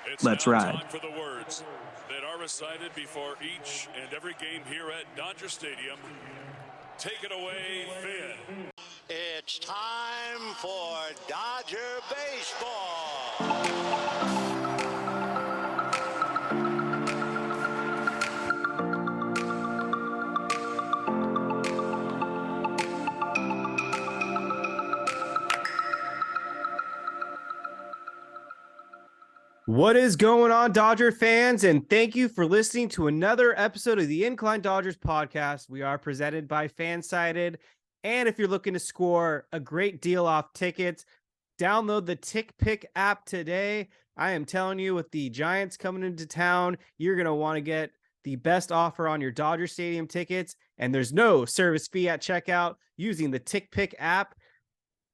It's Let's now ride. time for the words that are recited before each and every game here at Dodger Stadium. Take it away, Finn. It's time for Dodger baseball. What is going on, Dodger fans? And thank you for listening to another episode of the Incline Dodgers podcast. We are presented by FanSided. And if you're looking to score a great deal off tickets, download the TickPick app today. I am telling you, with the Giants coming into town, you're going to want to get the best offer on your Dodger Stadium tickets. And there's no service fee at checkout using the TickPick app.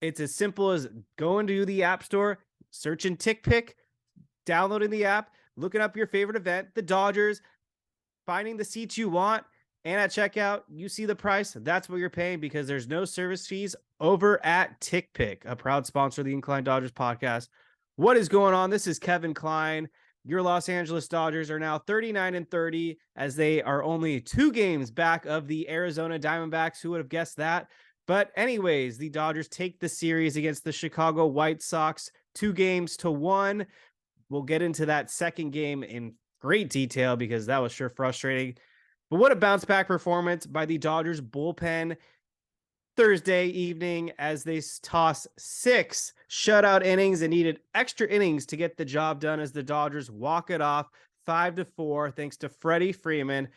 It's as simple as going to the App Store, searching TickPick, downloading the app, looking up your favorite event, the Dodgers, finding the seats you want, and at checkout, you see the price. That's what you're paying because there's no service fees over at TickPick, a proud sponsor of the Incline Dodgers podcast. What is going on? This is Kevin Klein. Your Los Angeles Dodgers are now 39-30 as they are only 2 games back of the Arizona Diamondbacks. Who would have guessed that? But anyways, the Dodgers take the series against the Chicago White Sox 2-1. We'll get into that second game in great detail because that was sure frustrating. But what a bounce back performance by the Dodgers bullpen Thursday evening as they toss 6 shutout innings and needed extra innings to get the job done as the Dodgers walk it off 5-4 thanks to Freddie Freeman.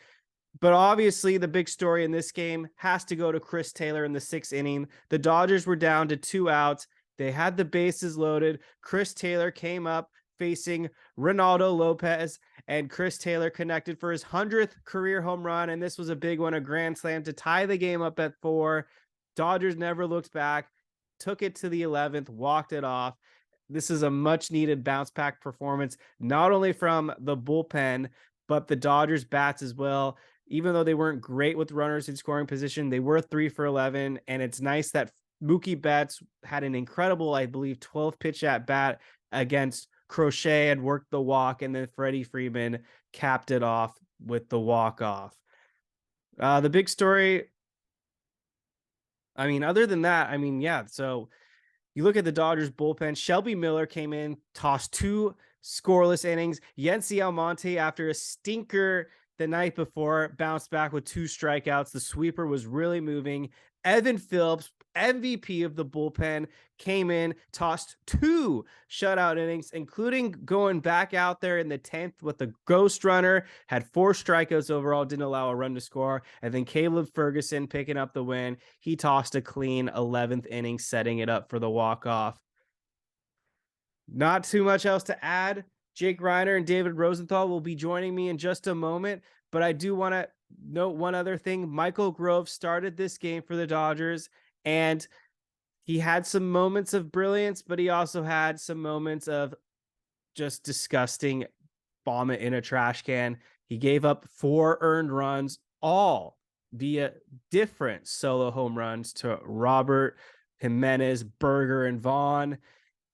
But obviously the big story in this game has to go to Chris Taylor in the 6th inning. The Dodgers were down to 2 outs. They had the bases loaded. Chris Taylor came up facing Ronaldo Lopez, and Chris Taylor connected for his 100th career home run, and this was a big one, a grand slam to tie the game up at 4. Dodgers never looked back, took it to the 11th, walked it off. This is a much-needed bounce-back performance, not only from the bullpen, but the Dodgers bats as well. Even though they weren't great with runners in scoring position, they were 3 for 11, and it's nice that Mookie Betts had an incredible, I believe, 12 pitch at bat against Crochet, had worked the walk, and then Freddie Freeman capped it off with the walk-off. The big story, other than that, so you look at the Dodgers bullpen. Shelby Miller came in, tossed 2 scoreless innings. Yency Almonte, after a stinker the night before, bounced back with 2 strikeouts. The sweeper was really moving. Evan Phillips, MVP of the bullpen, came in, tossed 2 shutout innings, including going back out there in the 10th with a ghost runner, had 4 strikeouts overall, didn't allow a run to score. And then Caleb Ferguson picking up the win. He tossed a clean 11th inning, setting it up for the walk-off. Not too much else to add. Jake Reiner and David Rosenthal will be joining me in just a moment, but I do want to note one other thing. Michael Grove started this game for the Dodgers, and he had some moments of brilliance, but he also had some moments of just disgusting vomit in a trash can. He gave up 4 earned runs, all via different solo home runs to Robert, Jimenez, Berger, and Vaughn.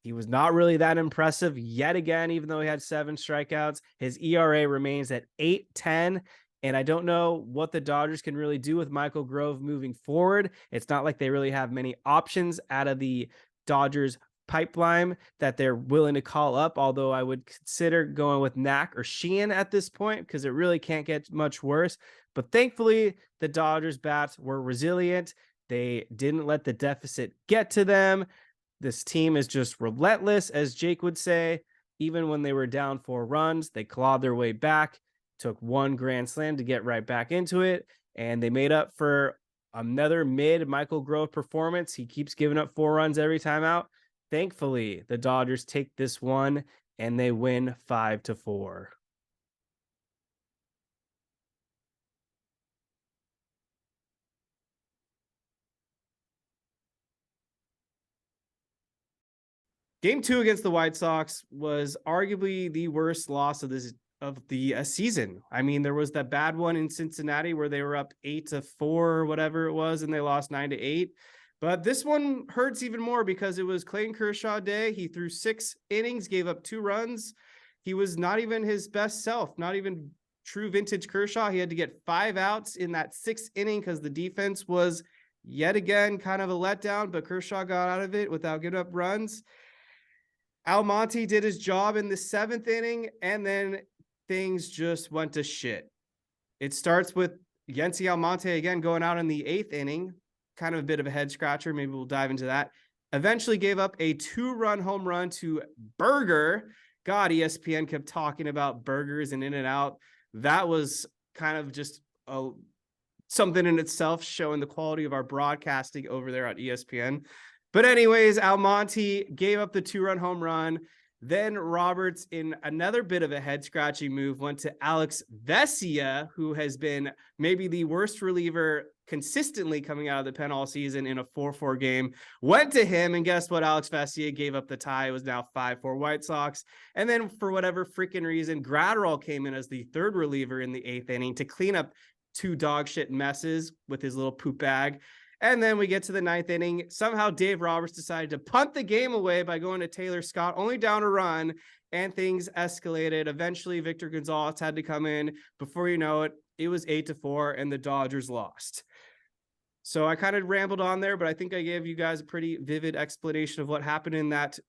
He was not really that impressive yet again, even though he had 7 strikeouts. His ERA remains at 8.10. And I don't know what the Dodgers can really do with Michael Grove moving forward. It's not like they really have many options out of the Dodgers pipeline that they're willing to call up, although I would consider going with Knack or Sheehan at this point because it really can't get much worse. But thankfully, the Dodgers bats were resilient. They didn't let the deficit get to them. This team is just relentless, as Jake would say. Even when they were down 4 runs, they clawed their way back. Took 1 grand slam to get right back into it, and they made up for another mid Michael Grove performance. He keeps giving up 4 runs every time out. Thankfully, the Dodgers take this one, and they win 5-4. Game 2 against the White Sox was arguably the worst loss of the season. There was that bad one in Cincinnati where they were up 8-4 or whatever it was, and they lost 9-8. But this one hurts even more because it was Clayton Kershaw Day. He threw 6 innings, gave up 2 runs. he was not even his best self, not even true vintage Kershaw. He had to get 5 outs in that 6th inning because the defense was yet again kind of a letdown, but Kershaw got out of it without giving up runs. Almonte did his job in the 7th inning, and then things just went to shit. It starts with Yency Almonte again going out in the 8th inning, kind of a bit of a head scratcher. Maybe we'll dive into that. Eventually gave up a 2-run home run to Burger. God, ESPN kept talking about burgers and In-N-Out. That was kind of just something in itself, showing the quality of our broadcasting over there at ESPN. But anyways, Almonte gave up the 2-run home run. Then Roberts, in another bit of a head-scratching move, went to Alex Vesia, who has been maybe the worst reliever consistently coming out of the pen all season in a 4-4 game. Went to him, and guess what? Alex Vesia gave up the tie. It was now 5-4 White Sox. And then for whatever freaking reason, Gratterall came in as the 3rd reliever in the 8th inning to clean up 2 dog shit messes with his little poop bag. And then we get to the 9th inning. Somehow Dave Roberts decided to punt the game away by going to Taylor Scott, only down a run, and things escalated. Eventually, Victor Gonzalez had to come in. Before you know it, it was 8-4, and the Dodgers lost. So I kind of rambled on there, but I think I gave you guys a pretty vivid explanation of what happened in that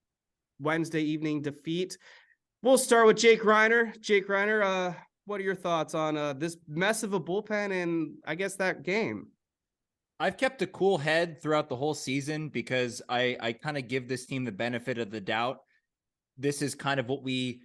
Wednesday evening defeat. We'll start with Jake Reiner. Jake Reiner, what are your thoughts on this mess of a bullpen and I guess that game? I've kept a cool head throughout the whole season because I kind of give this team the benefit of the doubt. This is kind of what we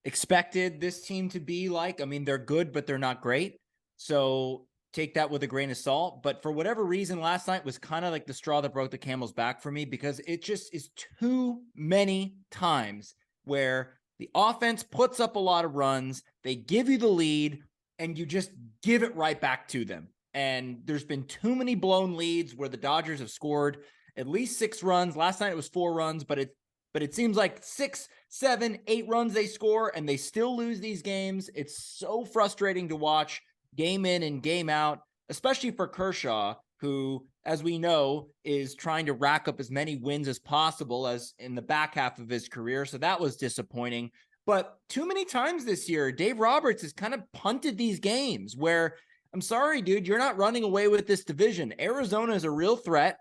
expected this team to be like. I mean, they're good, but they're not great. So take that with a grain of salt. But for whatever reason, last night was kind of like the straw that broke the camel's back for me, because it just is too many times where the offense puts up a lot of runs, they give you the lead, and you just give it right back to them. And there's been too many blown leads where the Dodgers have scored at least 6 runs. Last night it was 4 runs, but it seems like 6, 7, 8 runs they score and they still lose these games. It's so frustrating to watch game in and game out, especially for Kershaw, who, as we know, is trying to rack up as many wins as possible as in the back half of his career. So that was disappointing. But too many times this year, Dave Roberts has kind of punted these games where, I'm sorry, dude, you're not running away with this division. Arizona is a real threat.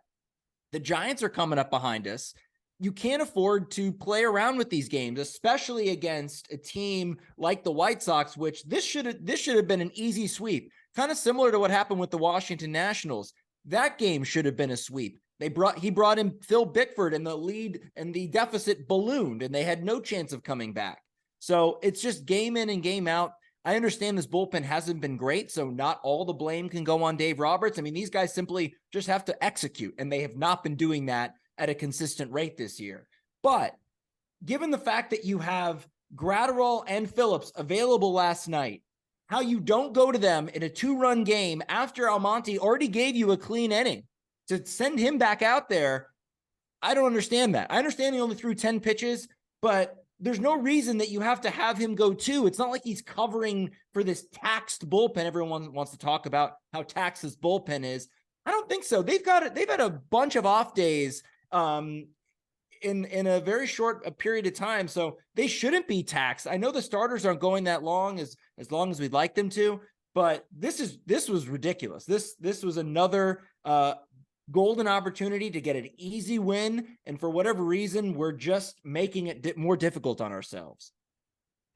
The Giants are coming up behind us. You can't afford to play around with these games, especially against a team like the White Sox, which this should have been an easy sweep. Kind of similar to what happened with the Washington Nationals. That game should have been a sweep. He brought in Phil Bickford, and the lead and the deficit ballooned, and they had no chance of coming back. So it's just game in and game out. I understand this bullpen hasn't been great, so not all the blame can go on Dave Roberts. I mean, these guys simply just have to execute, and they have not been doing that at a consistent rate this year. But given the fact that you have Gratterall and Phillips available last night, how you don't go to them in a 2-run game after Almonte already gave you a clean inning to send him back out there, I don't understand that. I understand he only threw 10 pitches, but there's no reason that you have to have him go 2. It's not like he's covering for this taxed bullpen. Everyone wants to talk about how taxed this bullpen is. I don't think so. They've had a bunch of off days in a very short period of time, so they shouldn't be taxed. I know the starters aren't going that long as we'd like them to, but this was ridiculous. This was another golden opportunity to get an easy win, and for whatever reason, we're just making it more difficult on ourselves.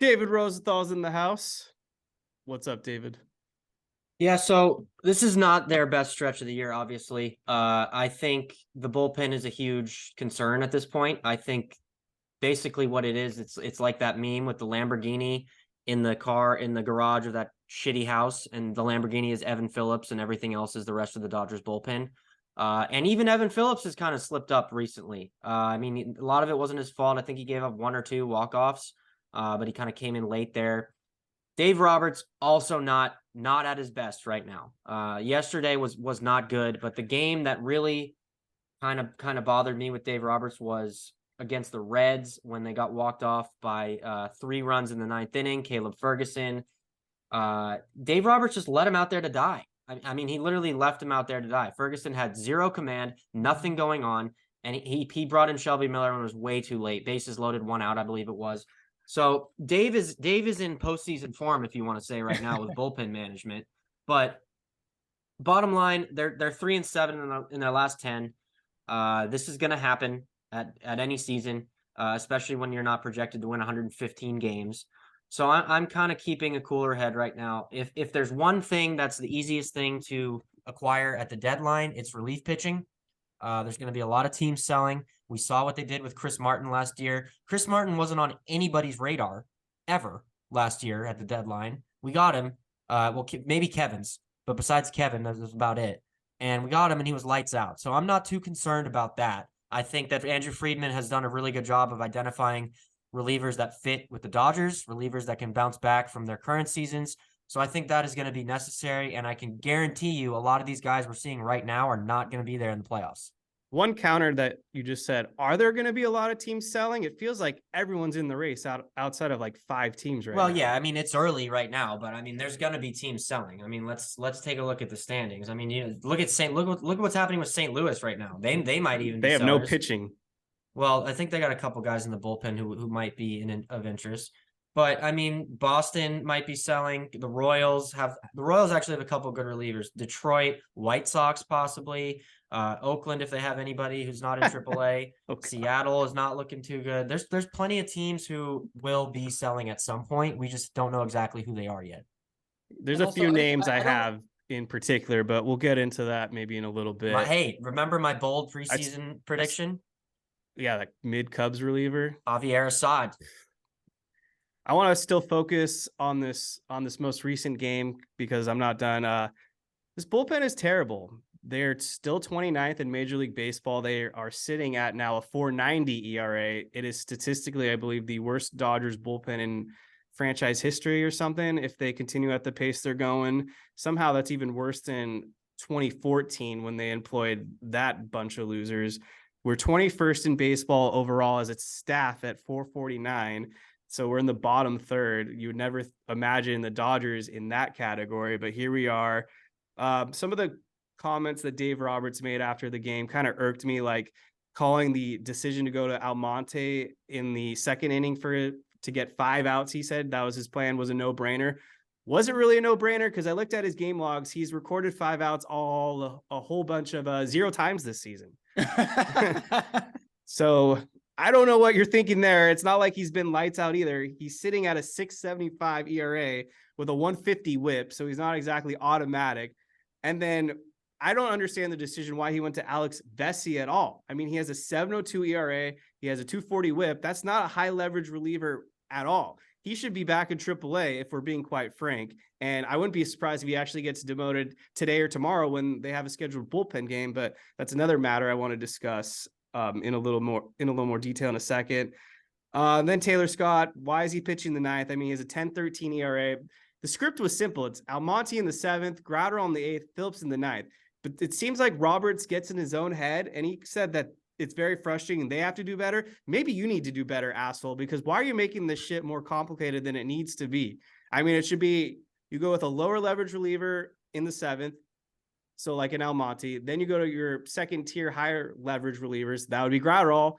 David Rosenthal's in the house. What's up, David? Yeah, so this is not their best stretch of the year, obviously. I think the bullpen is a huge concern at this point. I think basically what it is, it's like that meme with the Lamborghini in the car in the garage of that shitty house, and the Lamborghini is Evan Phillips and everything else is the rest of the Dodgers bullpen. And even Evan Phillips has kind of slipped up recently. I mean, a lot of it wasn't his fault. I think he gave up 1 or 2 walk-offs, but he kind of came in late there. Dave Roberts also not at his best right now. Yesterday was not good, but the game that really kind of bothered me with Dave Roberts was against the Reds when they got walked off by 3 runs in the 9th inning. Caleb Ferguson. Dave Roberts just let him out there to die. I mean, he literally left him out there to die. Ferguson had 0 command, nothing going on, and he brought in Shelby Miller when it was way too late. Bases loaded, 1 out, I believe it was. So Dave is in postseason form, if you want to say right now, with bullpen management. But bottom line, they're 3-7 in their last 10. This is going to happen at any season, especially when you're not projected to win 115 games. So I'm kind of keeping a cooler head right now. If there's one thing that's the easiest thing to acquire at the deadline, it's relief pitching. There's going to be a lot of teams selling. We saw what they did with Chris Martin last year. Chris Martin wasn't on anybody's radar ever last year at the deadline. We got him. Maybe Kevin's, but besides Kevin, that was about it. And we got him, and he was lights out. So I'm not too concerned about that. I think that Andrew Friedman has done a really good job of identifying relievers that fit with the Dodgers, relievers that can bounce back from their current seasons. So I think that is going to be necessary, and I can guarantee you a lot of these guys we're seeing right now are not going to be there in the playoffs. One counter that you just said, are there going to be a lot of teams selling? It feels like everyone's in the race outside of like 5 teams right now. Well, yeah, I mean, it's early right now, but I mean, there's going to be teams selling. I mean, let's take a look at the standings. I mean, look at what's happening with St. Louis right now. They might even be have sellers. no pitching. Well, I think they got a couple guys in the bullpen who might be of interest. But I mean, Boston might be selling. The Royals actually have a couple good relievers. Detroit, White Sox possibly. Oakland, if they have anybody who's not in AAA. Okay. Seattle is not looking too good. There's plenty of teams who will be selling at some point. We just don't know exactly who they are yet. There's a few names I have in particular, but we'll get into that maybe in a little bit. Hey, remember my bold preseason prediction? Yeah, like mid Cubs reliever, Javier Assad. I want to still focus on this most recent game because I'm not done. This bullpen is terrible. They're still 29th in Major League Baseball. They are sitting at now a 4.90 ERA. It is statistically, I believe, the worst Dodgers bullpen in franchise history or something. If they continue at the pace they're going, somehow that's even worse than 2014 when they employed that bunch of losers. We're 21st in baseball overall as its staff at 449. So we're in the bottom third. You would never imagine the Dodgers in that category, but here we are. Some of the comments that Dave Roberts made after the game kind of irked me, like calling the decision to go to Almonte in the second inning to get 5 outs. He said that was his plan, was a no-brainer. Wasn't really a no-brainer because I looked at his game logs. He's recorded 5 outs a whole bunch of 0 times this season. So I don't know what you're thinking there. It's not like he's been lights out either. He's sitting at a 6.75 ERA with a 150 whip, so he's not exactly automatic. And then I don't understand the decision why he went to Alex Vesey at all. I mean, he has a 7.02 ERA. He has a 240 whip. That's not a high leverage reliever at all. He should be back in AAA if we're being quite frank. And I wouldn't be surprised if he actually gets demoted today or tomorrow when they have a scheduled bullpen game. But that's another matter I want to discuss in a little more detail in a second. Then Taylor Scott, why is he pitching the 9th? I mean, he has a 10.13 ERA. The script was simple. It's Almonte in the 7th, Graterol in the 8th, Phillips in the 9th. But it seems like Roberts gets in his own head, and he said that it's very frustrating and they have to do better. Maybe you need to do better, asshole, because why are you making this shit more complicated than it needs to be? I mean, it should be, you go with a lower leverage reliever in the 7th, so like an Almonte. Then you go to your second tier higher leverage relievers. That would be Graterol,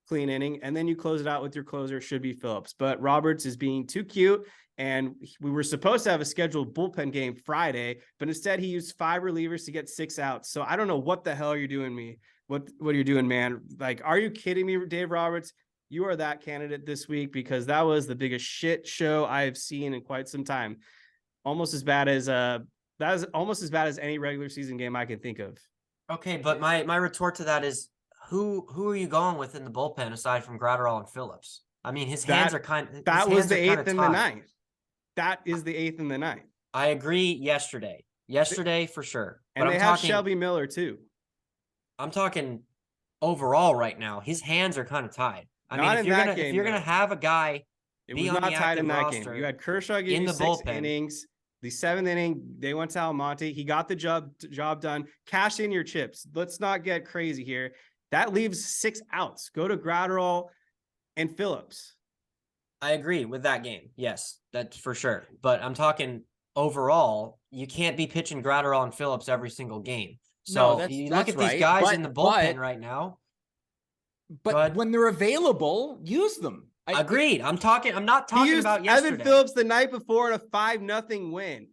clean inning. And then you close it out with your closer, should be Phillips. But Roberts is being too cute. And we were supposed to have a scheduled bullpen game Friday, but instead he used 5 relievers to get 6 outs. So I don't know what the hell you're doing me. What you're doing, man. Like, are you kidding me, Dave Roberts? You are that candidate this week because that was the biggest shit show I have seen in quite some time. Almost as bad as that is almost as bad as any regular season game I can think of. Okay, but my retort to that is who are you going with in the bullpen aside from Graterol and Phillips? I mean, his hands are kind of that was the 8th and the 9th. That is the 8th and the 9th. I agree yesterday for sure. And but they have Shelby Miller too. I'm talking overall right now. His hands are kind of tied. I mean, if you're gonna have a guy be on the active roster, you had Kershaw give you 6 innings. The 7th inning, they went to Almonte. He got the job done. Cash in your chips. Let's not get crazy here. That leaves 6 outs. Go to Graterol and Phillips. I agree with that game. Yes, that's for sure. But I'm talking overall, you can't be pitching Graterol and Phillips every single game. So no, you look at these guys in the bullpen right now. But when they're available, use them. Agreed. I'm not He talking used about yesterday. Evan Phillips the night before in a 5-0 win.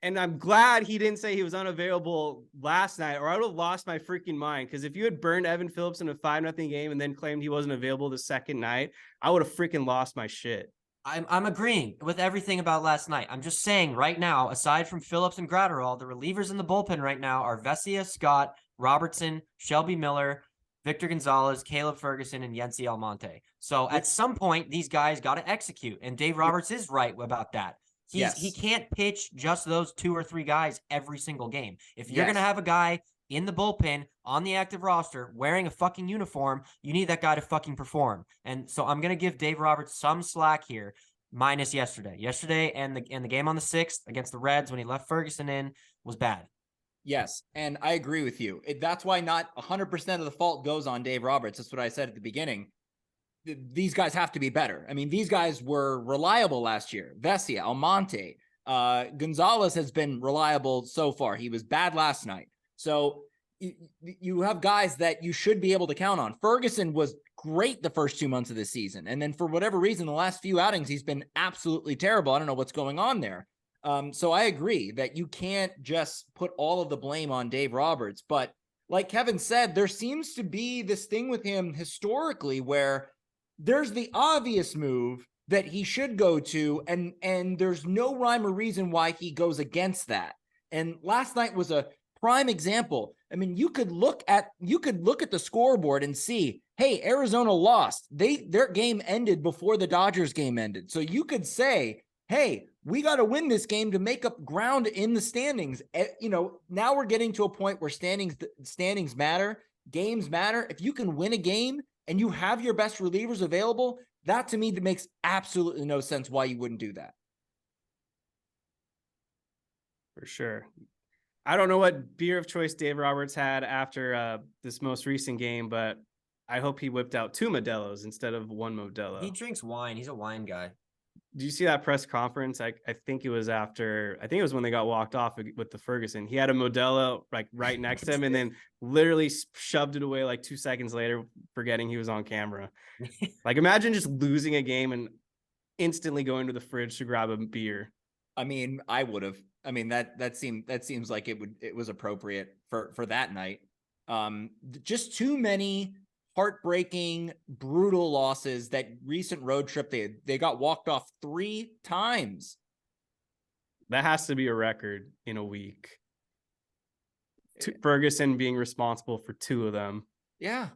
And I'm glad he didn't say he was unavailable last night, or I would have lost my freaking mind. Because if you had burned Evan Phillips in a 5-0 game and then claimed he wasn't available the second night, I would have freaking lost my shit. I'm agreeing with everything about last night. I'm just saying right now, aside from Phillips and Gratterall, the relievers in the bullpen right now are Vesia, Scott, Robertson, Shelby Miller, Victor Gonzalez, Caleb Ferguson, and Yency Almonte. So at some point, these guys got to execute. And Dave Roberts is right about that. He can't pitch just those 2 or 3 guys every single game. If you're going to have a guy in the bullpen on the active roster wearing a fucking uniform, you need that guy to fucking perform. And so I'm going to give Dave Roberts some slack here, minus yesterday. Yesterday and the game on the 6th against the Reds when he left Ferguson in was bad. Yes, and I agree with you. That's why not 100% of the fault goes on Dave Roberts. That's what I said at the beginning. These guys have to be better. I mean, these guys were reliable last year. Vesia, Almonte, Gonzalez has been reliable so far. He was bad last night. So you have guys that you should be able to count on. Ferguson was great the first 2 months of the season. And then for whatever reason, the last few outings, he's been absolutely terrible. I don't know what's going on there. So I agree that you can't just put all of the blame on Dave Roberts. But like Kevin said, there seems to be this thing with him historically where there's the obvious move that he should go to, and there's no rhyme or reason why he goes against that. And last night was a prime example. I mean, you could look at the scoreboard and see, hey, Arizona lost. Their game ended before the Dodgers game ended. So you could say, hey, we got to win this game to make up ground in the standings. Now we're getting to a point where standings matter, games matter. If you can win a game and you have your best relievers available, that to me makes absolutely no sense why you wouldn't do that. For sure. I don't know what beer of choice Dave Roberts had after this most recent game, but I hope he whipped out 2 Modelo's instead of 1 Modelo. He drinks wine. He's a wine guy. Do you see that press conference? I think it was when they got walked off with the Ferguson. He had a Modelo like right next to him and then literally shoved it away like 2 seconds later, forgetting he was on camera. Like imagine just losing a game and instantly going to the fridge to grab a beer. I mean, I would have. I mean, that seems like it was appropriate for that night. Just too many heartbreaking, brutal losses. That recent road trip, they got walked off 3 times. That has to be a record in a week. Ferguson being responsible for 2 of them. Yeah.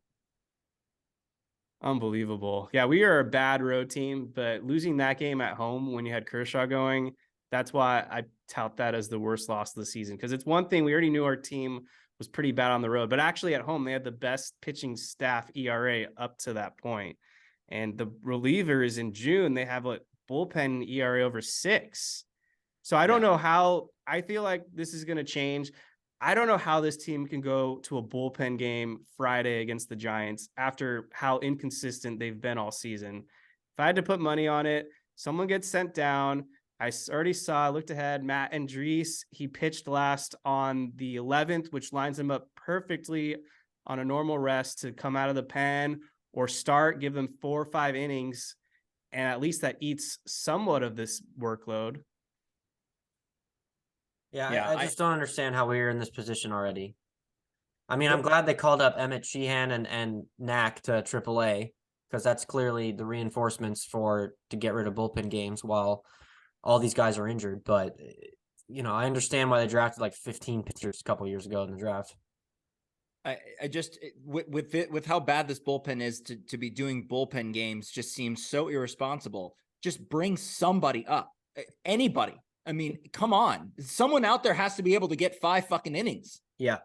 Unbelievable. Yeah, we are a bad road team, but losing that game at home when you had Kershaw going, that's why I tout that as the worst loss of the season. Because it's one thing, we already knew our team was pretty bad on the road, but actually at home, they had the best pitching staff ERA up to that point. And the relievers in June, they have a bullpen ERA over 6. So I don't know how, I feel like this is going to change. I don't know how this team can go to a bullpen game Friday against the Giants after how inconsistent they've been all season. If I had to put money on it, someone gets sent down. I looked ahead, Matt Andriese, he pitched last on the 11th, which lines him up perfectly on a normal rest to come out of the pen or start, give them 4 or 5 innings. And at least that eats somewhat of this workload. Yeah, I just don't understand how we're in this position already. I mean, I'm glad they called up Emmett Sheehan and Knack to AAA because that's clearly the reinforcements to get rid of bullpen games while all these guys are injured. But, I understand why they drafted like 15 pitchers a couple years ago in the draft. I just with how bad this bullpen is to be doing bullpen games just seems so irresponsible. Just bring somebody up, anybody. I mean, come on. Someone out there has to be able to get 5 fucking innings. Yeah.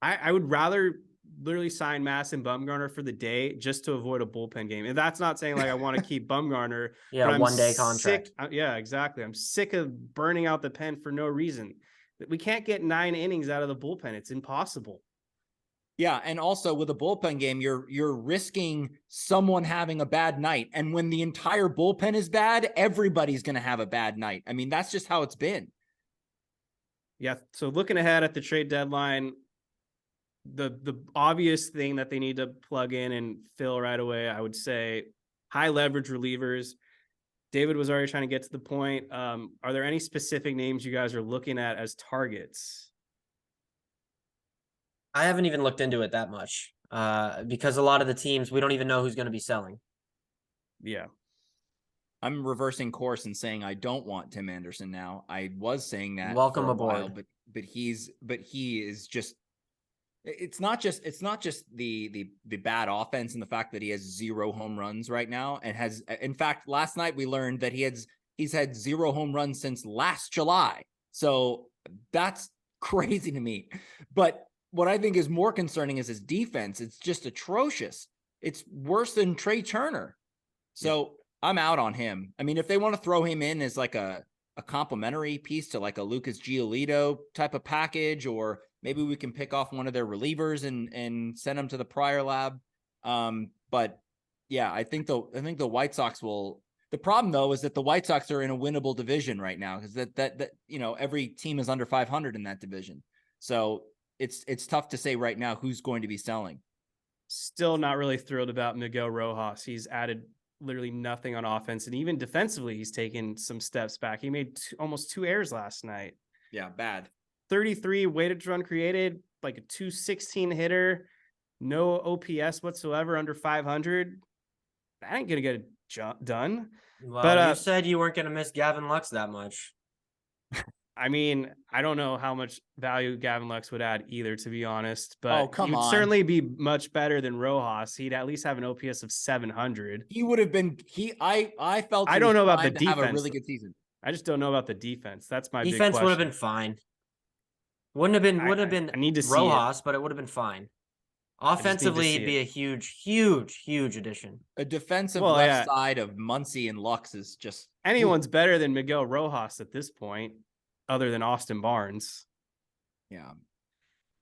I would rather literally sign Mass and Bumgarner for the day just to avoid a bullpen game. And that's not saying like I want to keep Bumgarner. Yeah, one-day contract. Yeah, exactly. I'm sick of burning out the pen for no reason. We can't get 9 innings out of the bullpen. It's impossible. Yeah, and also with a bullpen game, you're risking someone having a bad night. And when the entire bullpen is bad, everybody's going to have a bad night. I mean, that's just how it's been. Yeah, so looking ahead at the trade deadline, the obvious thing that they need to plug in and fill right away, I would say high leverage relievers. David was already trying to get to the point. Are there any specific names you guys are looking at as targets? I haven't even looked into it that much because a lot of the teams, we don't even know who's going to be selling. Yeah. I'm reversing course and saying I don't want Tim Anderson now. I was saying that Welcome for a aboard. while, but he is just. It's not just the bad offense and the fact that he has 0 home runs right now, and has, in fact, last night we learned that he's had 0 home runs since last July. So that's crazy to me. But what I think is more concerning is his defense. It's just atrocious. It's worse than Trey Turner. So I'm out on him. I mean, if they want to throw him in as like a complimentary piece to like a Lucas Giolito type of package, or maybe we can pick off one of their relievers and send them to the Prior lab. But yeah, I think the White Sox will. The problem though is that the White Sox are in a winnable division right now, because that every team is under 500 in that division. So it's tough to say right now who's going to be selling. Still not really thrilled about Miguel Rojas. He's added literally nothing on offense, and even defensively he's taken some steps back. He made almost 2 errors last night. Yeah, bad. 33 weighted run created, like a 216 hitter, no OPS whatsoever, under 500. That ain't gonna get it done. Well, But you said you weren't going to miss Gavin Lux that much. I mean, I don't know how much value Gavin Lux would add either, to be honest. But come he would on. certainly be much better than Rojas. He'd at least have an OPS of 700. He would have been. I felt. I don't know about the to have a defense. really good season. I just don't know about the defense. That's my Defense big question. would have been fine. Wouldn't have been I need to see Rojas, but it would have been fine. Offensively, it'd be a huge addition. A defensive side of Muncy and Lux is just anyone's better than Miguel Rojas at this point, other than Austin Barnes. Yeah,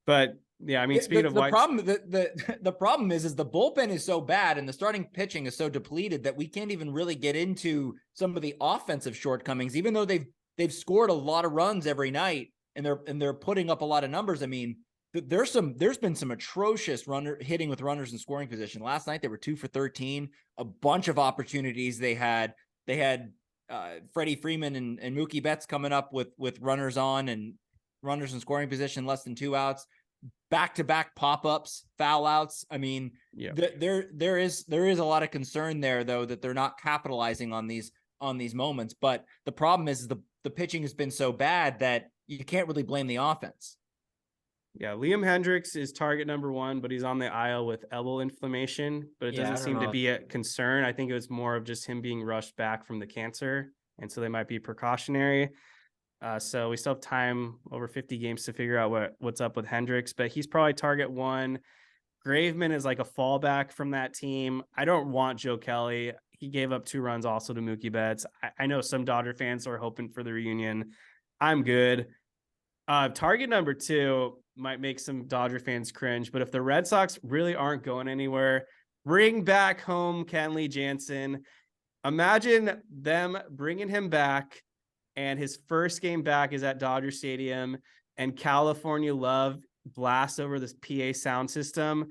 but yeah, I mean, speaking of the problem, the problem is the bullpen is so bad and the starting pitching is so depleted that we can't even really get into some of the offensive shortcomings, even though they've scored a lot of runs every night and they're putting up a lot of numbers. I mean, there's been some atrocious hitting with runners in scoring position. Last night they were 2 for 13. A bunch of opportunities they had. Freddie Freeman and Mookie Betts coming up with runners on and runners in scoring position, less than 2 outs, back-to-back pop-ups, foul outs. I mean, there is a lot of concern there though, that they're not capitalizing on these moments. But the problem is the pitching has been so bad that you can't really blame the offense. Yeah, Liam Hendricks is target number 1, but he's on the IL with elbow inflammation, but it doesn't seem to be a concern. I think it was more of just him being rushed back from the cancer, and so they might be precautionary. So we still have time, over 50 games, to figure out what's up with Hendricks, but he's probably target 1. Graveman is like a fallback from that team. I don't want Joe Kelly. He gave up 2 runs also to Mookie Betts. I know some Dodger fans are hoping for the reunion. I'm good. Target number 2 might make some Dodger fans cringe, but if the Red Sox really aren't going anywhere, bring back home Kenley Jansen. Imagine them bringing him back, and his first game back is at Dodger Stadium, and California Love blasts over this PA sound system.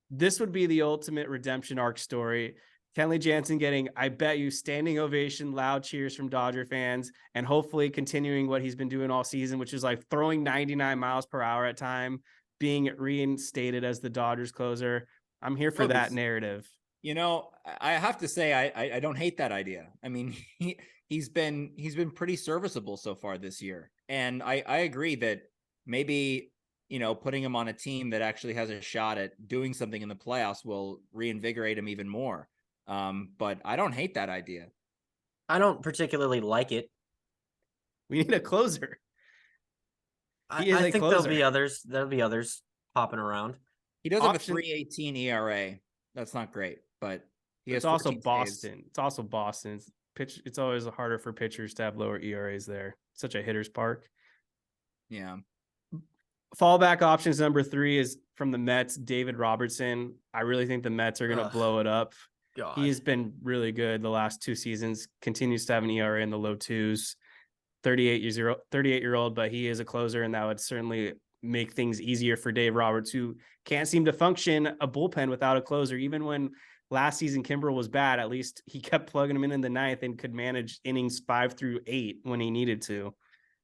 This would be the ultimate redemption arc story. Kenley Jansen getting, I bet you, standing ovation, loud cheers from Dodger fans, and hopefully continuing what he's been doing all season, which is like throwing 99 miles per hour at time, being reinstated as the Dodgers closer. I'm here for that narrative. You know, I have to say, I don't hate that idea. I mean, he's been pretty serviceable so far this year. And I agree that maybe, putting him on a team that actually has a shot at doing something in the playoffs will reinvigorate him even more. But I don't hate that idea. I don't particularly like it. We need a closer. I think there'll be others. There'll be others popping around. He does have a 3.18 ERA. That's not great, but it's also Boston. It's also Boston. It's always harder for pitchers to have lower ERAs there. It's such a hitter's park. Yeah. Fallback options number 3 is from the Mets, David Robertson. I really think the Mets are going to blow it up. God. He's been really good the last 2 seasons, continues to have an ERA in the low 2s, 38-year-old, but he is a closer, and that would certainly make things easier for Dave Roberts, who can't seem to function a bullpen without a closer. Even when last season Kimbrel was bad, at least he kept plugging him in the ninth and could manage innings 5 through 8 when he needed to.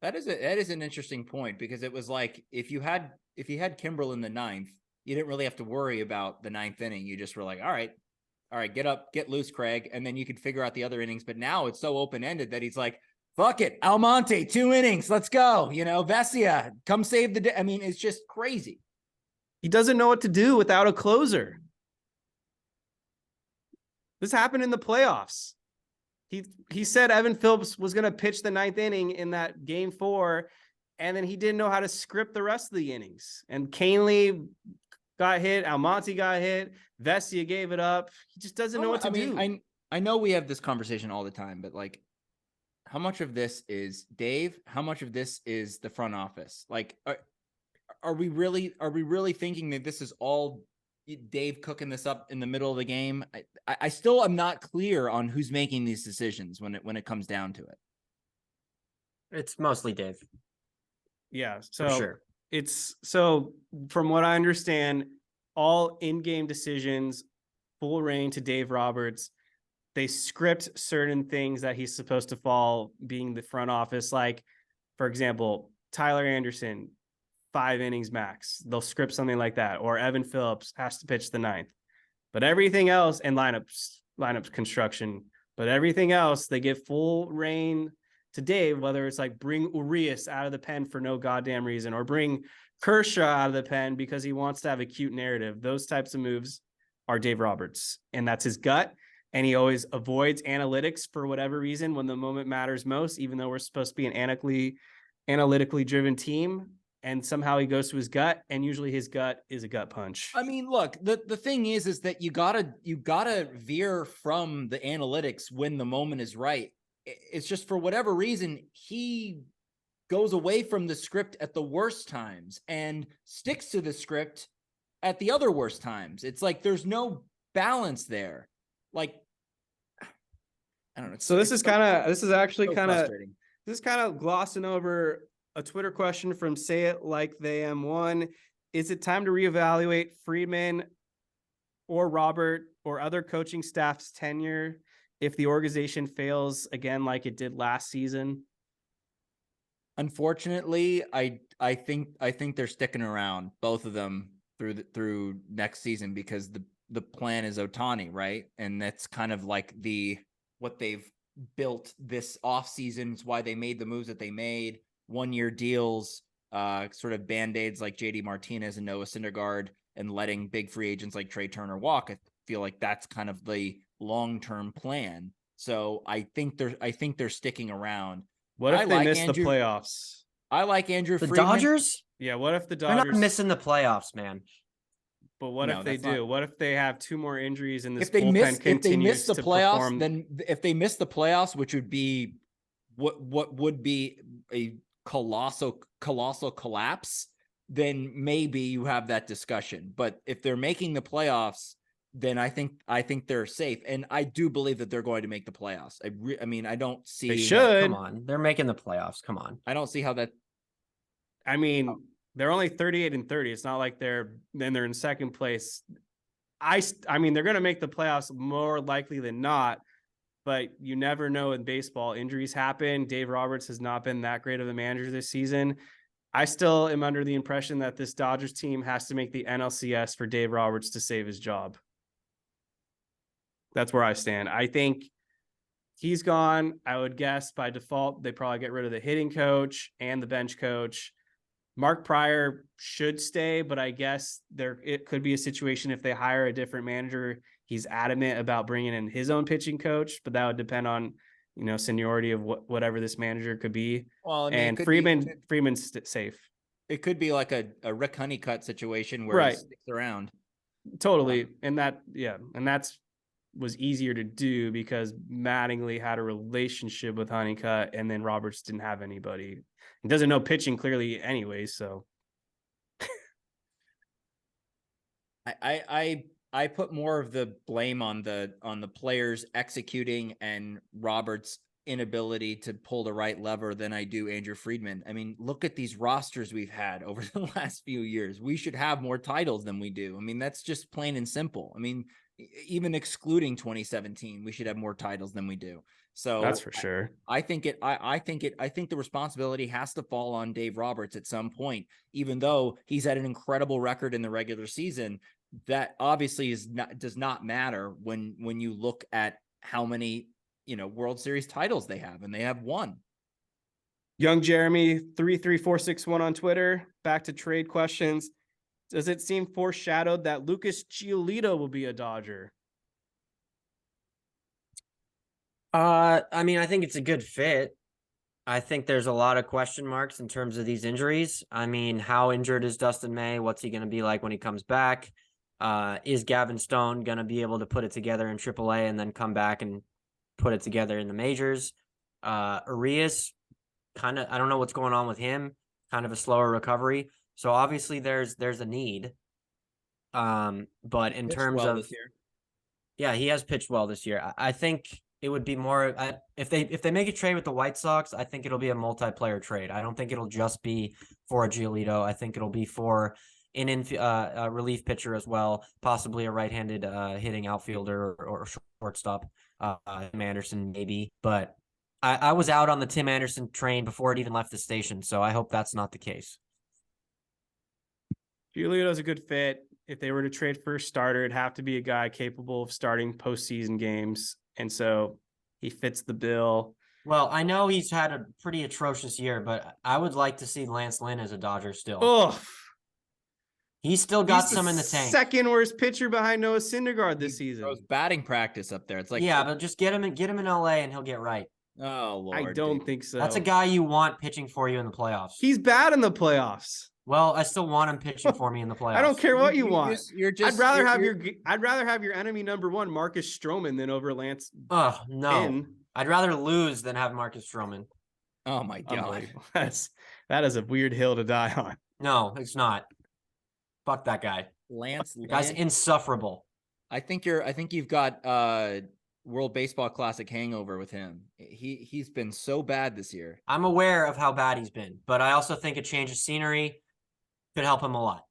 That is an interesting point, because it was like if you had Kimbrel in the ninth, you didn't really have to worry about the ninth inning. You just were like, all right, get up, get loose, Craig, and then you could figure out the other innings. But now it's so open ended that he's like, fuck it, Almonte, 2 innings, let's go. Vesia, come save the day. I mean, it's just crazy. He doesn't know what to do without a closer. This happened in the playoffs. He said Evan Phillips was going to pitch the 9th inning in that game 4, and then he didn't know how to script the rest of the innings. And Canely got hit, Almonte got hit, Vesia gave it up. He just doesn't know what to do. I know we have this conversation all the time, but like, how much of this is Dave? How much of this is the front office? Like, are we really thinking that this is all Dave cooking this up in the middle of the game? I still am not clear on who's making these decisions when it comes down to it. It's mostly Dave. Yeah, for so sure. it's so from what I understand, all in-game decisions, full reign to Dave Roberts. They script certain things that he's supposed to fall, being the front office. Like, for example, Tyler Anderson, 5 innings max. They'll script something like that. Or Evan Phillips has to pitch the 9th. But everything else, and lineups construction, but everything else, they give full reign to Dave, whether it's like bring Urias out of the pen for no goddamn reason, or bring Kershaw out of the pen because he wants to have a cute narrative. Those types of moves are Dave Roberts, and that's his gut. And he always avoids analytics for whatever reason when the moment matters most, even though we're supposed to be an analytically driven team. And somehow he goes to his gut, and usually his gut is a gut punch. I mean, look, the thing is that you gotta veer from the analytics when the moment is right. It's just, for whatever reason, he goes away from the script at the worst times and sticks to the script at the other worst times. It's like there's no balance there. Like, I don't know. So this is kind of glossing over a Twitter question from Say It Like They Am One. Is it time to reevaluate Friedman or Robert or other coaching staff's tenure if the organization fails again like it did last season? Unfortunately, I think they're sticking around, both of them, through next season, because the plan is Ohtani, right? And that's kind of like what they've built this offseason. It's why they made the moves that they made. 1-year deals, sort of band-aids like JD Martinez and Noah Syndergaard, and letting big free agents like Trey Turner walk. I feel like that's kind of the long-term plan. So I think they're sticking around. What if they miss the playoffs? I like Andrew The Friedman. Dodgers? Yeah, what if the They're Dodgers... not missing the playoffs, man. But what if they do? What if they have 2 more injuries and this if they bullpen continues the to playoffs, perform? then if they miss the playoffs, which would be what would be a colossal collapse, then maybe you have that discussion. But if they're making the playoffs, then I think they're safe, and I do believe that they're going to make the playoffs. I mean, I don't see. They should. Come on, they're making the playoffs. Come on. I don't see how that. I mean, they're only 38-30. It's not like they're in second place. I mean, they're going to make the playoffs more likely than not, but you never know in baseball. Injuries happen. Dave Roberts has not been that great of a manager this season. I still am under the impression that this Dodgers team has to make the NLCS for Dave Roberts to save his job. That's where I stand. I think he's gone. I would guess by default, they probably get rid of the hitting coach and the bench coach. Mark Pryor should stay, but I guess it could be a situation if they hire a different manager. He's adamant about bringing in his own pitching coach, but that would depend on, seniority of whatever this manager could be. Well, I mean, and Freeman's safe. It could be like a Rick Honeycutt situation where he sticks around. Totally. And that's was easier to do because Mattingly had a relationship with Honeycutt, and then Roberts didn't have anybody. He doesn't know pitching clearly anyway, so I put more of the blame on the players executing and Roberts' inability to pull the right lever than I do Andrew Friedman. I mean, look at these rosters we've had over the last few years. We should have more titles than we do. I mean, that's just plain and simple. I mean, even excluding 2017, we should have more titles than we do. So that's for sure. I think the responsibility has to fall on Dave Roberts at some point, even though he's had an incredible record in the regular season. That obviously does not matter when you look at how many, World Series titles they have, and they have one. Young Jeremy 33461 on Twitter. Back to trade questions. Does it seem foreshadowed that Lucas Giolito will be a Dodger? I mean, I think it's a good fit. I think there's a lot of question marks in terms of these injuries. I mean, how injured is Dustin May? What's he going to be like when he comes back? Is Gavin Stone going to be able to put it together in AAA and then come back and put it together in the majors? Arias, I don't know what's going on with him. Kind of a slower recovery. So obviously there's a need. But in terms of, yeah, he has pitched well this year. I think it would be more if they make a trade with the White Sox, I think it'll be a multiplayer trade. I don't think it'll just be for a Giolito. I think it'll be for a relief pitcher as well, possibly a right-handed hitting outfielder or shortstop, Tim Anderson maybe. But I was out on the Tim Anderson train before it even left the station, so I hope that's not the case. Giolito's a good fit. If they were to trade for a starter, it'd have to be a guy capable of starting postseason games. And so he fits the bill. Well, I know he's had a pretty atrocious year, but I would like to see Lance Lynn as a Dodger still. Oh, he's still got some in the tank. Second worst pitcher behind Noah Syndergaard this season. Throws batting practice up there. It's like, yeah, but just get him in LA and he'll get right. Oh Lord, I don't think so. That's a guy you want pitching for you in the playoffs. He's bad in the playoffs. Well, I still want him pitching for me in the playoffs. I don't care what you want. I'd rather have your enemy number one, Marcus Stroman, than over Lance. Oh no, Penn. I'd rather lose than have Marcus Stroman. Oh my God, that is a weird hill to die on. No, it's not. Fuck that guy. Lance Lynn. Guy's insufferable. I think you've got World Baseball Classic hangover with him. He's been so bad this year. I'm aware of how bad he's been, but I also think a change of scenery could help him a lot.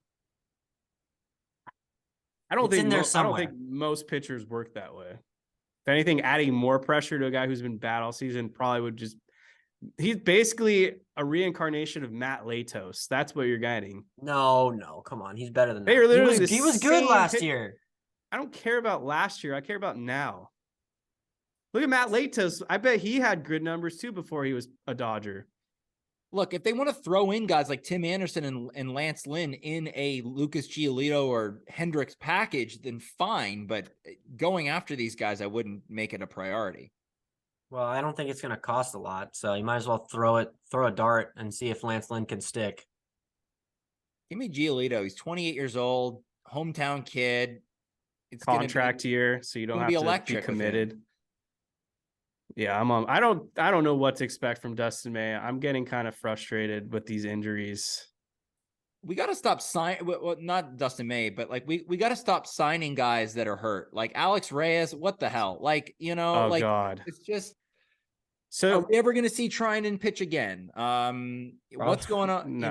I don't think most pitchers work that way. If anything, adding more pressure to a guy who's been bad all season probably would just. He's basically a reincarnation of Matt Latos. That's what you're getting. No, come on, he's better than that. They are literally he was good last year. I don't care about last year. I care about now. Look at Matt Latos. I bet he had good numbers too before he was a Dodger. Look, if they want to throw in guys like Tim Anderson and Lance Lynn in a Lucas Giolito or Hendricks package, then fine. But going after these guys, I wouldn't make it a priority. Well, I don't think it's going to cost a lot, so you might as well throw a dart and see if Lance Lynn can stick. Give me Giolito. He's 28 years old, hometown kid. It's contract year, so you don't have to be committed. Yeah, I don't know what to expect from Dustin May. I'm getting kind of frustrated with these injuries. We got to stop signing, well, not Dustin May, but like we got to stop signing guys that are hurt. Like Alex Reyes, what the hell? Like, God. It's just. So are we ever going to see Trinan pitch again? What's going on? No.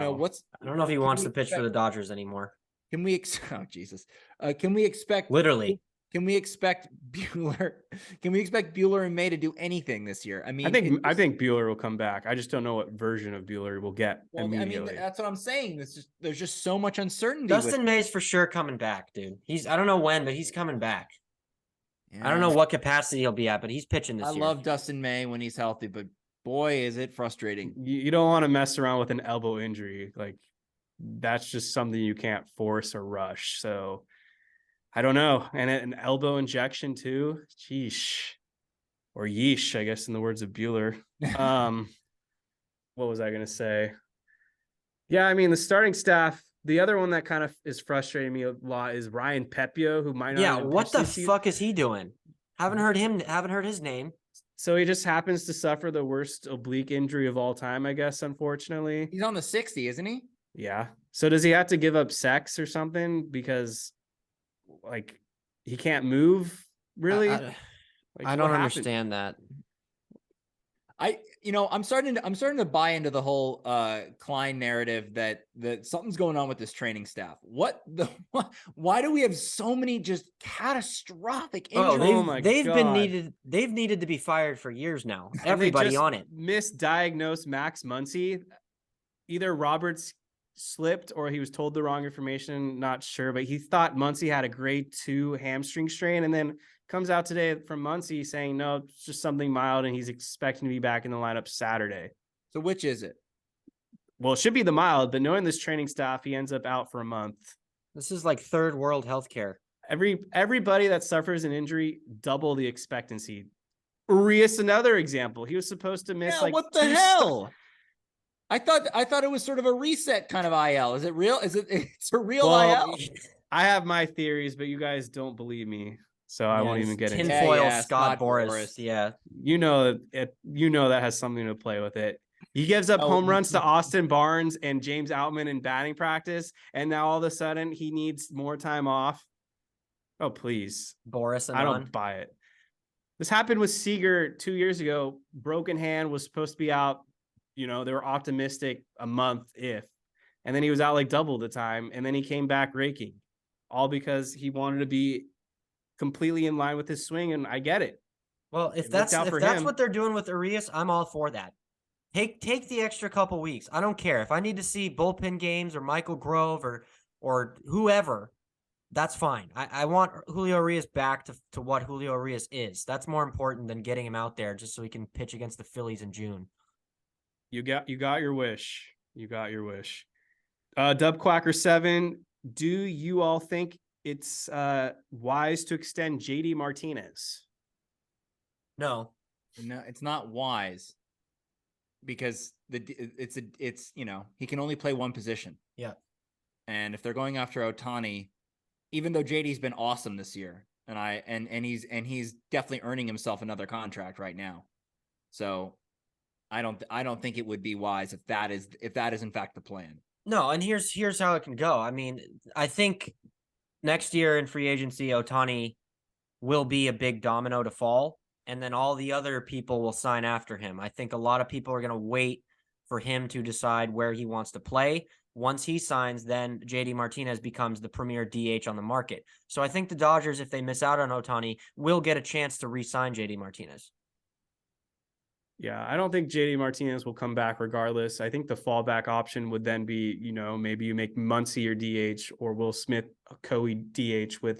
I don't know if he wants to pitch for the Dodgers anymore. Can we can we expect literally? Can we expect Buehler? Can we expect Buehler and May to do anything this year? I mean, I think Buehler will come back. I just don't know what version of Buehler we'll get immediately. That's what I'm saying. There's just so much uncertainty. Dustin May's for sure coming back, dude. I don't know when, but he's coming back. Yeah. I don't know what capacity he'll be at, but he's pitching this year. I love Dustin May when he's healthy, but boy, is it frustrating. You don't want to mess around with an elbow injury. Like that's just something you can't force or rush. So I don't know. And an elbow injection too. Sheesh. Or yeesh, I guess, in the words of Bueller. What was I going to say? Yeah, I mean, the starting staff, the other one that kind of is frustrating me a lot is Ryan Pepio, who might not. Yeah, what the fuck is he doing? Haven't heard his name. So he just happens to suffer the worst oblique injury of all time, I guess, unfortunately. He's on the 60, isn't he? Yeah. So does he have to give up sex or something? Because like he can't move really? I don't understand that. I'm starting to buy into the whole Klein narrative that something's going on with this training staff. Why do we have so many just catastrophic injuries? Oh, my they've God. been needed. They've needed to be fired for years now. And Everybody they just on it. misdiagnosed Max Muncy. Either Roberts slipped or he was told the wrong information. Not sure, but he thought Muncy had a grade 2 hamstring strain, and then comes out today from Muncy saying no, it's just something mild, and he's expecting to be back in the lineup Saturday. So which is it? Well, it should be the mild, but knowing this training staff, he ends up out for a month. This is like third world healthcare. Everybody that suffers an injury, double the expectancy. Urias, another example. He was supposed to miss what the hell? I thought it was sort of a reset kind of IL. Is it real? It's a real IL? I have my theories, but you guys don't believe me, so I won't even get into it. Tinfoil Scott Boras. Yeah. You know that has something to play with it. He gives up home runs to Austin Barnes and James Outman in batting practice, and now all of a sudden he needs more time off. Oh, please. Boras. I don't buy it. This happened with Seager 2 years ago. Broken hand, was supposed to be out. They were optimistic a month and then he was out like double the time. And then he came back raking, all because he wanted to be completely in line with his swing. And I get it. Well, if that's what they're doing with Urias, I'm all for that. Take the extra couple weeks. I don't care if I need to see bullpen games or Michael Grove or whoever. That's fine. I want Julio Urias back to what Julio Urias is. That's more important than getting him out there just so he can pitch against the Phillies in June. You got your wish. Dub Quacker 7. Do you all think it's wise to extend JD Martinez? No, it's not wise because it's he can only play one position. Yeah. And if they're going after Ohtani, even though JD's been awesome this year, and he's definitely earning himself another contract right now. So I don't think it would be wise if that is in fact the plan. No, and here's how it can go. I mean, I think next year in free agency, Ohtani will be a big domino to fall, and then all the other people will sign after him. I think a lot of people are going to wait for him to decide where he wants to play. Once he signs, then JD Martinez becomes the premier DH on the market. So I think the Dodgers, if they miss out on Ohtani, will get a chance to re-sign JD Martinez. Yeah, I don't think JD Martinez will come back regardless. I think the fallback option would then be, maybe you make Muncy your DH or Will Smith a DH with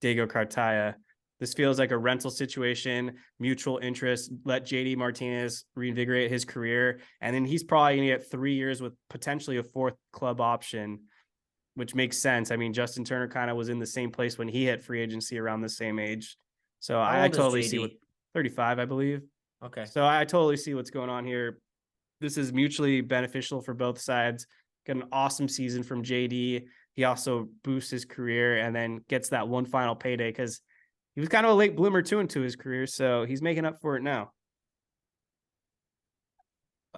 Diego Cartaya. This feels like a rental situation, mutual interest. Let JD Martinez reinvigorate his career. And then he's probably going to get 3 years with potentially a fourth club option, which makes sense. I mean, Justin Turner kind of was in the same place when he hit free agency around the same age. So I totally see what 35, I believe. Okay. So I totally see what's going on here. This is mutually beneficial for both sides. Get an awesome season from JD. He also boosts his career and then gets that one final payday because he was kind of a late bloomer too into his career. So he's making up for it now.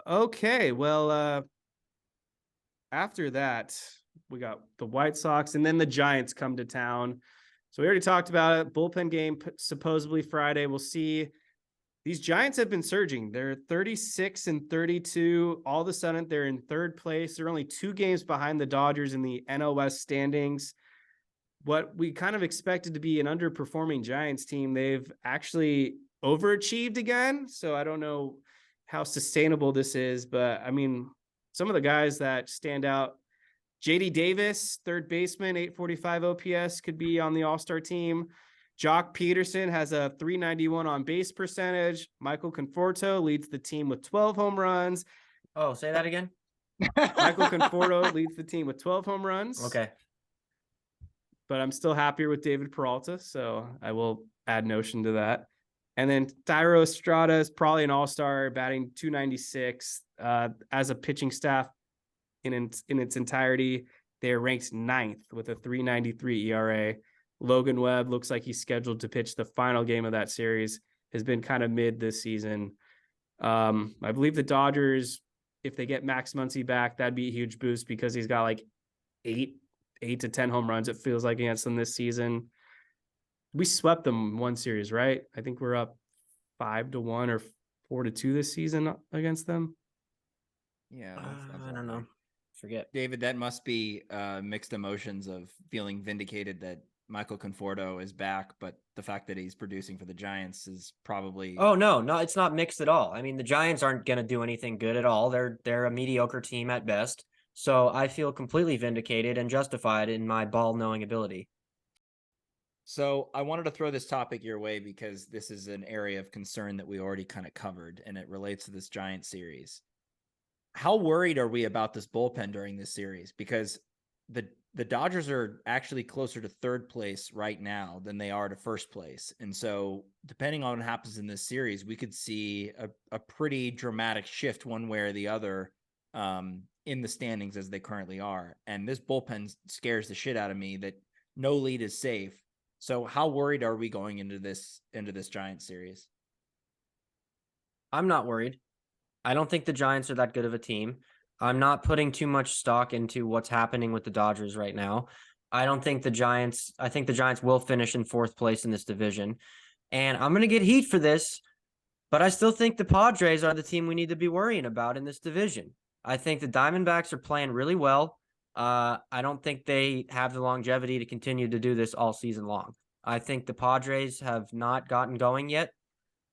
Okay. Well, after that, we got the White Sox and then the Giants come to town. So we already talked about it. Bullpen game supposedly Friday. We'll see. These Giants have been surging. They're 36-32. All of a sudden, they're in third place. They're only 2 games behind the Dodgers in the NL West standings. What we kind of expected to be an underperforming Giants team, they've actually overachieved again. So I don't know how sustainable this is, but I mean, some of the guys that stand out, JD Davis, third baseman, 845 OPS, could be on the All-Star team. Jock Peterson has a 391 on base percentage. Michael Conforto leads the team with 12 home runs. Oh, say that again. Michael Conforto leads the team with 12 home runs. Okay. But I'm still happier with David Peralta, so I will add Notion to that. And then Thairo Estrada is probably an all-star, batting 296. As a pitching staff in its entirety, they're ranked 9th with a 3.93 ERA. Logan Webb looks like he's scheduled to pitch the final game of that series. Has been kind of mid this season. I believe the Dodgers, if they get Max Muncy back, that'd be a huge boost because he's got like 8 to 10 home runs, it feels like, against them this season. We swept them one series, right? I think we're up 5-1 or 4-2 this season against them. Yeah, I don't know. Forget. David, that must be mixed emotions of feeling vindicated that Michael Conforto is back, but the fact that he's producing for the Giants is probably. Oh no, it's not mixed at all. I mean, the Giants aren't going to do anything good at all. They're a mediocre team at best. So I feel completely vindicated and justified in my ball knowing ability. So I wanted to throw this topic your way because this is an area of concern that we already kind of covered, and it relates to this Giant series. How worried are we about this bullpen during this series? Because the Dodgers are actually closer to third place right now than they are to first place. And so depending on what happens in this series, we could see a pretty dramatic shift one way or the other in the standings as they currently are. And this bullpen scares the shit out of me that no lead is safe. So how worried are we going into this Giant series? I'm not worried. I don't think the Giants are that good of a team. I'm not putting too much stock into what's happening with the Dodgers right now. I think the Giants will finish in fourth place in this division. And I'm going to get heat for this, but I still think the Padres are the team we need to be worrying about in this division. I think the Diamondbacks are playing really well. I don't think they have the longevity to continue to do this all season long. I think the Padres have not gotten going yet.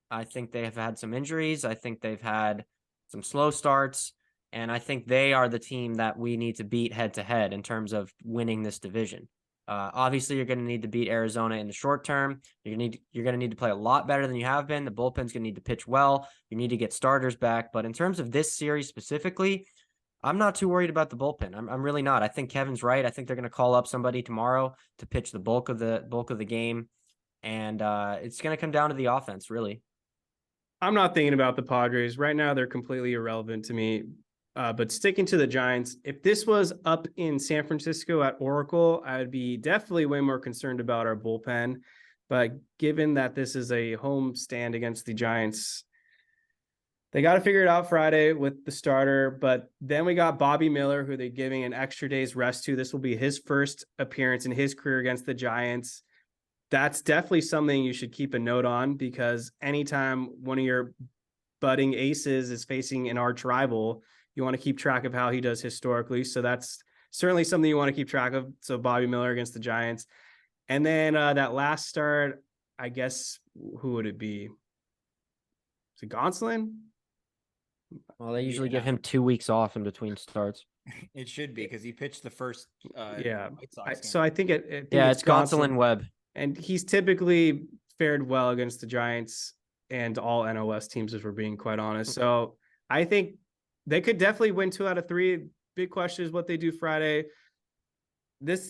I think they have had some injuries. I think they've had some slow starts, and I think they are the team that we need to beat head to head in terms of winning this division. Obviously, you're going to need to beat Arizona in the short term. You're going to need to play a lot better than you have been. The bullpen's going to need to pitch well. You need to get starters back. But in terms of this series specifically, I'm not too worried about the bullpen. I'm really not. I think Kevin's right. I think they're going to call up somebody tomorrow to pitch the bulk of the game, and it's going to come down to the offense, really. I'm not thinking about the Padres right now. They're completely irrelevant to me. But sticking to the Giants, if this was up in San Francisco at Oracle, I would be definitely way more concerned about our bullpen. But given that this is a home stand against the Giants, they got to figure it out Friday with the starter. But then we got Bobby Miller, who they're giving an extra day's rest to. This will be his first appearance in his career against the Giants. That's definitely something you should keep a note on, because anytime one of your budding aces is facing an arch rival, you want to keep track of how he does historically. So that's certainly something you want to keep track of. So Bobby Miller against the Giants. And then that last start, I guess, who would it be? Is it Gonsolin? Well, they usually give him 2 weeks off in between starts. It should be, because he pitched the first White Sox game. So I think it's Gonsolin Webb. And he's typically fared well against the Giants and all NOS teams, if we're being quite honest. So I think they could definitely win 2 out of 3. Big question is what they do Friday.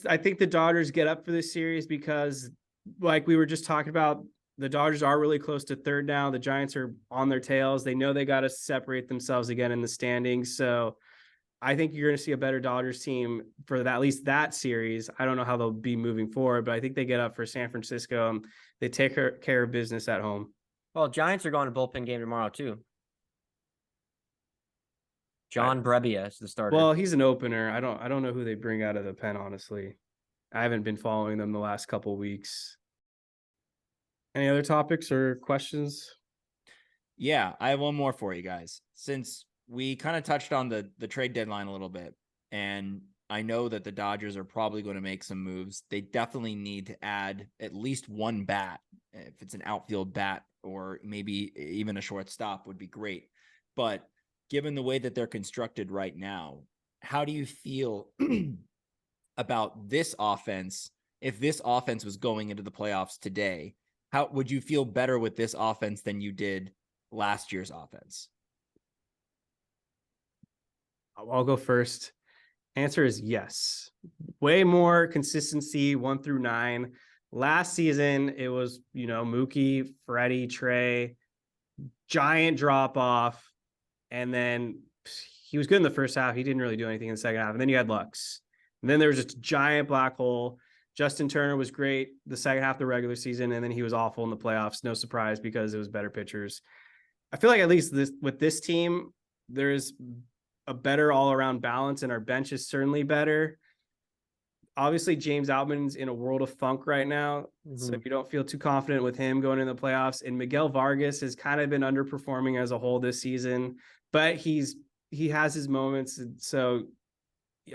I think the Dodgers get up for this series because, like we were just talking about, the Dodgers are really close to third now. The Giants are on their tails. They know they got to separate themselves again in the standings. So I think you're going to see a better Dodgers team for at least that series. I don't know how they'll be moving forward, but I think they get up for San Francisco and they take care of business at home. Well, Giants are going to bullpen game tomorrow too. John Brebbia is the starter. Well, he's an opener. I don't know who they bring out of the pen, honestly. I haven't been following them the last couple of weeks. Any other topics or questions? Yeah, I have one more for you guys. Since we kind of touched on the trade deadline a little bit, and I know that the Dodgers are probably going to make some moves. They definitely need to add at least one bat. If it's an outfield bat or maybe even a shortstop would be great. But given the way that they're constructed right now, how do you feel about this offense? If this offense was going into the playoffs today, how would you feel better with this offense than you did last year's offense? I'll go first. Answer is yes. Way more consistency 1 through 9. Last season, it was, Mookie, Freddie, Trey, giant drop off. And then he was good in the first half. He didn't really do anything in the second half. And then you had Lux. And then there was just a giant black hole. Justin Turner was great the second half of the regular season, and then he was awful in the playoffs. No surprise, because it was better pitchers. I feel like at least with this team, there's a better all-around balance, and our bench is certainly better. obviously James Outman's in a world of funk right now. So Mhm. you don't feel too confident with him going in the playoffs. And Miguel Vargas has kind of been underperforming as a whole this season, but he has his moments. And so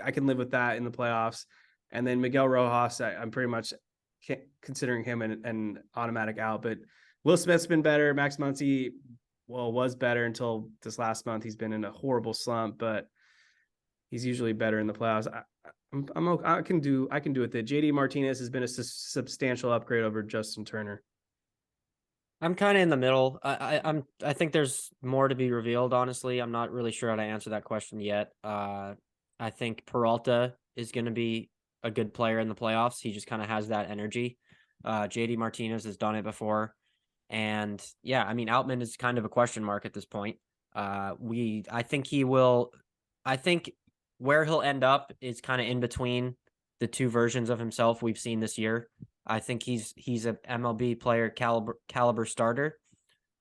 I can live with that in the playoffs. And then Miguel Rojas, I'm pretty much considering him an automatic out, but Will Smith's been better. Max Muncy, was better until this last month. He's been in a horrible slump, but he's usually better in the playoffs. I can do with it. JD Martinez has been a substantial upgrade over Justin Turner. I'm kind of in the middle. I think there's more to be revealed. Honestly, I'm not really sure how to answer that question yet. I think Peralta is going to be a good player in the playoffs. He just kind of has that energy. JD Martinez has done it before, and yeah, I mean Outman is kind of a question mark at this point. I think he will. I think where he'll end up is kind of in between the two versions of himself we've seen this year. I think he's a MLB player caliber starter.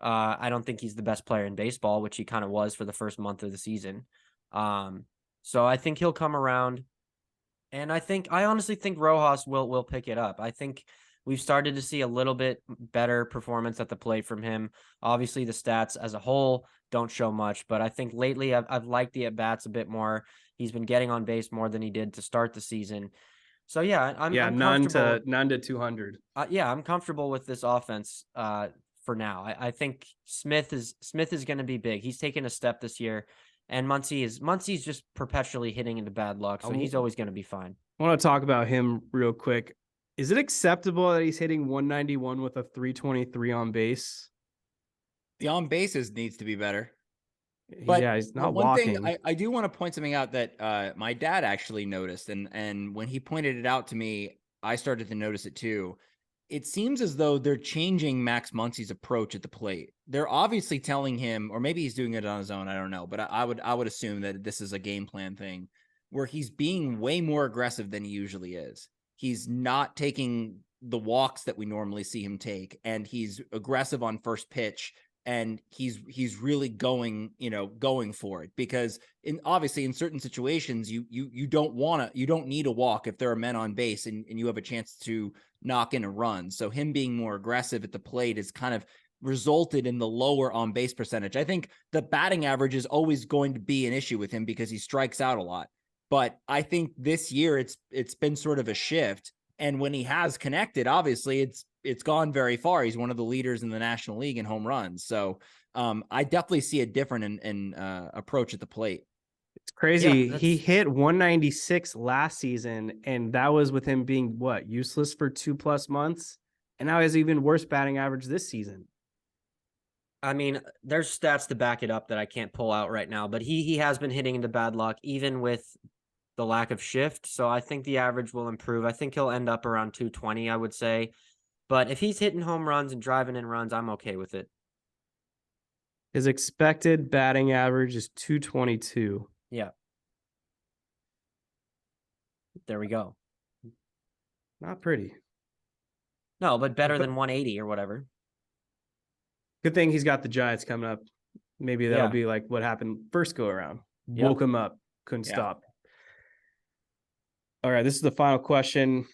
I don't think he's the best player in baseball, which he kind of was for the first month of the season. So I think he'll come around, and I honestly think Rojas will pick it up. I think we've started to see a little bit better performance at the plate from him. Obviously, the stats as a whole don't show much, but I think lately I've liked the at bats a bit more. He's been getting on base more than he did to start the season. So yeah, I'm none comfortable. to 200. Yeah, I'm comfortable with this offense for now. I think Smith is going to be big. He's taken a step this year, and Muncy's just perpetually hitting into bad luck, so he's always going to be fine. I want to talk about him real quick. Is it acceptable that he's hitting 191 with a 323 on base? The on bases needs to be better. But yeah, he's not one walking. thing I do want to point something out that my dad actually noticed, and when he pointed it out to me, I started to notice it too. It seems as though they're changing Max Muncy's approach at the plate. They're obviously telling him, or maybe he's doing it on his own, I don't know, but I would assume that this is a game plan thing where he's being way more aggressive than he usually is. He's not taking the walks that we normally see him take, and he's aggressive on first pitch. And he's really going for it, because obviously in certain situations you don't need a walk if there are men on base and you have a chance to knock in a run. So him being more aggressive at the plate is kind of resulted in the lower on base percentage. I think the batting average is always going to be an issue with him because he strikes out a lot. But I think this year it's been sort of a shift. And when he has connected, obviously it's gone very far. He's one of the leaders in the National League in home runs. So I definitely see a different approach at the plate. It's crazy. Yeah, he hit 196 last season, and that was with him being useless for 2+ months. And now he has even worse batting average this season. I mean, there's stats to back it up that I can't pull out right now, but he has been hitting into bad luck even with the lack of shift. So I think the average will improve. I think he'll end up around 220, I would say. But if he's hitting home runs and driving in runs, I'm okay with it. His expected batting average is 222. Yeah. There we go. Not pretty. No, but better than 180 or whatever. Good thing he's got the Giants coming up. Maybe that'll be like what happened first go around. Yep. Woke him up. Couldn't stop. All right, this is the final question.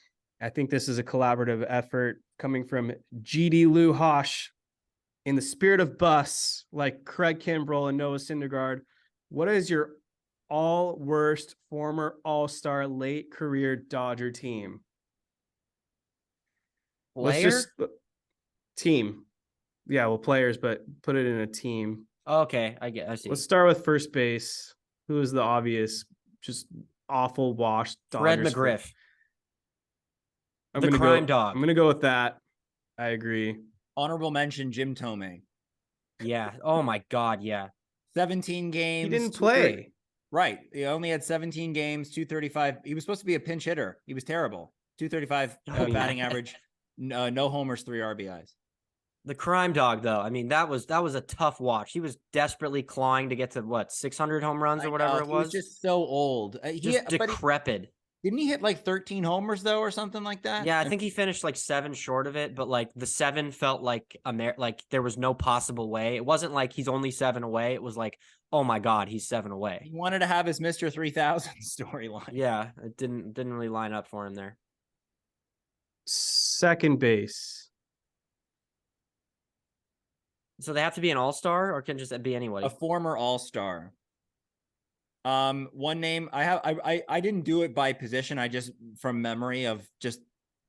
I think this is a collaborative effort coming from GD Lou Hosh. In the spirit of bus, like Craig Kimbrell and Noah Syndergaard, what is your all worst former all-star late career Dodger team? Player? Team. Yeah, well, players, but put it in a team. Okay, I see. Let's start with first base. Who is the obvious, just awful washed Fred Dodgers McGriff. I'm the gonna crime go, dog. I'm going to go with that. I agree. Honorable mention, Jim Tomei. Yeah. Oh, my God, yeah. 17 games. He didn't play. Right. He only had 17 games, 235. He was supposed to be a pinch hitter. He was terrible. 235 batting average, no homers, 3 RBIs. The crime dog, though. I mean, that was a tough watch. He was desperately clawing to get to 600 home runs or whatever it was. He was just so old. Just decrepit. Didn't he hit like 13 homers though, or something like that? Yeah, I think he finished like 7 short of it, but like the 7 felt like like there was no possible way. It wasn't like he's only 7 away. It was like, oh my God, he's 7 away. He wanted to have his Mr. 3000 storyline. Yeah, it didn't really line up for him there. Second base. So they have to be an all-star or can just be anybody? A former all-star. One name I didn't do it by position. I just from memory of just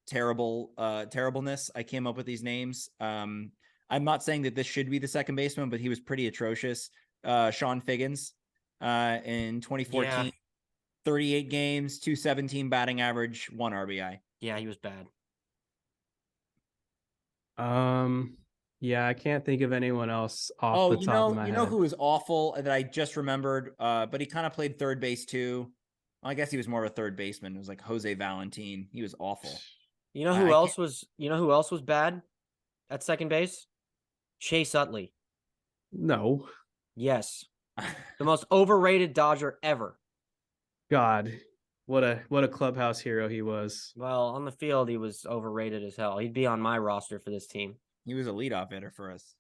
terribleness. I came up with these names. I'm not saying that this should be the second baseman, but he was pretty atrocious. Sean Figgins, in 2014, Yeah. 38 games, 217 batting average, 1 RBI. Yeah, he was bad. Yeah, I can't think of anyone else off the top of my head. You know who was awful that I just remembered, but he kind of played third base too. Well, I guess he was more of a third baseman. It was like Jose Valentin. He was awful. You know who else was bad at second base? Chase Utley. No. Yes. The most overrated Dodger ever. God, what a clubhouse hero he was. Well, on the field, he was overrated as hell. He'd be on my roster for this team. He was a leadoff hitter for us.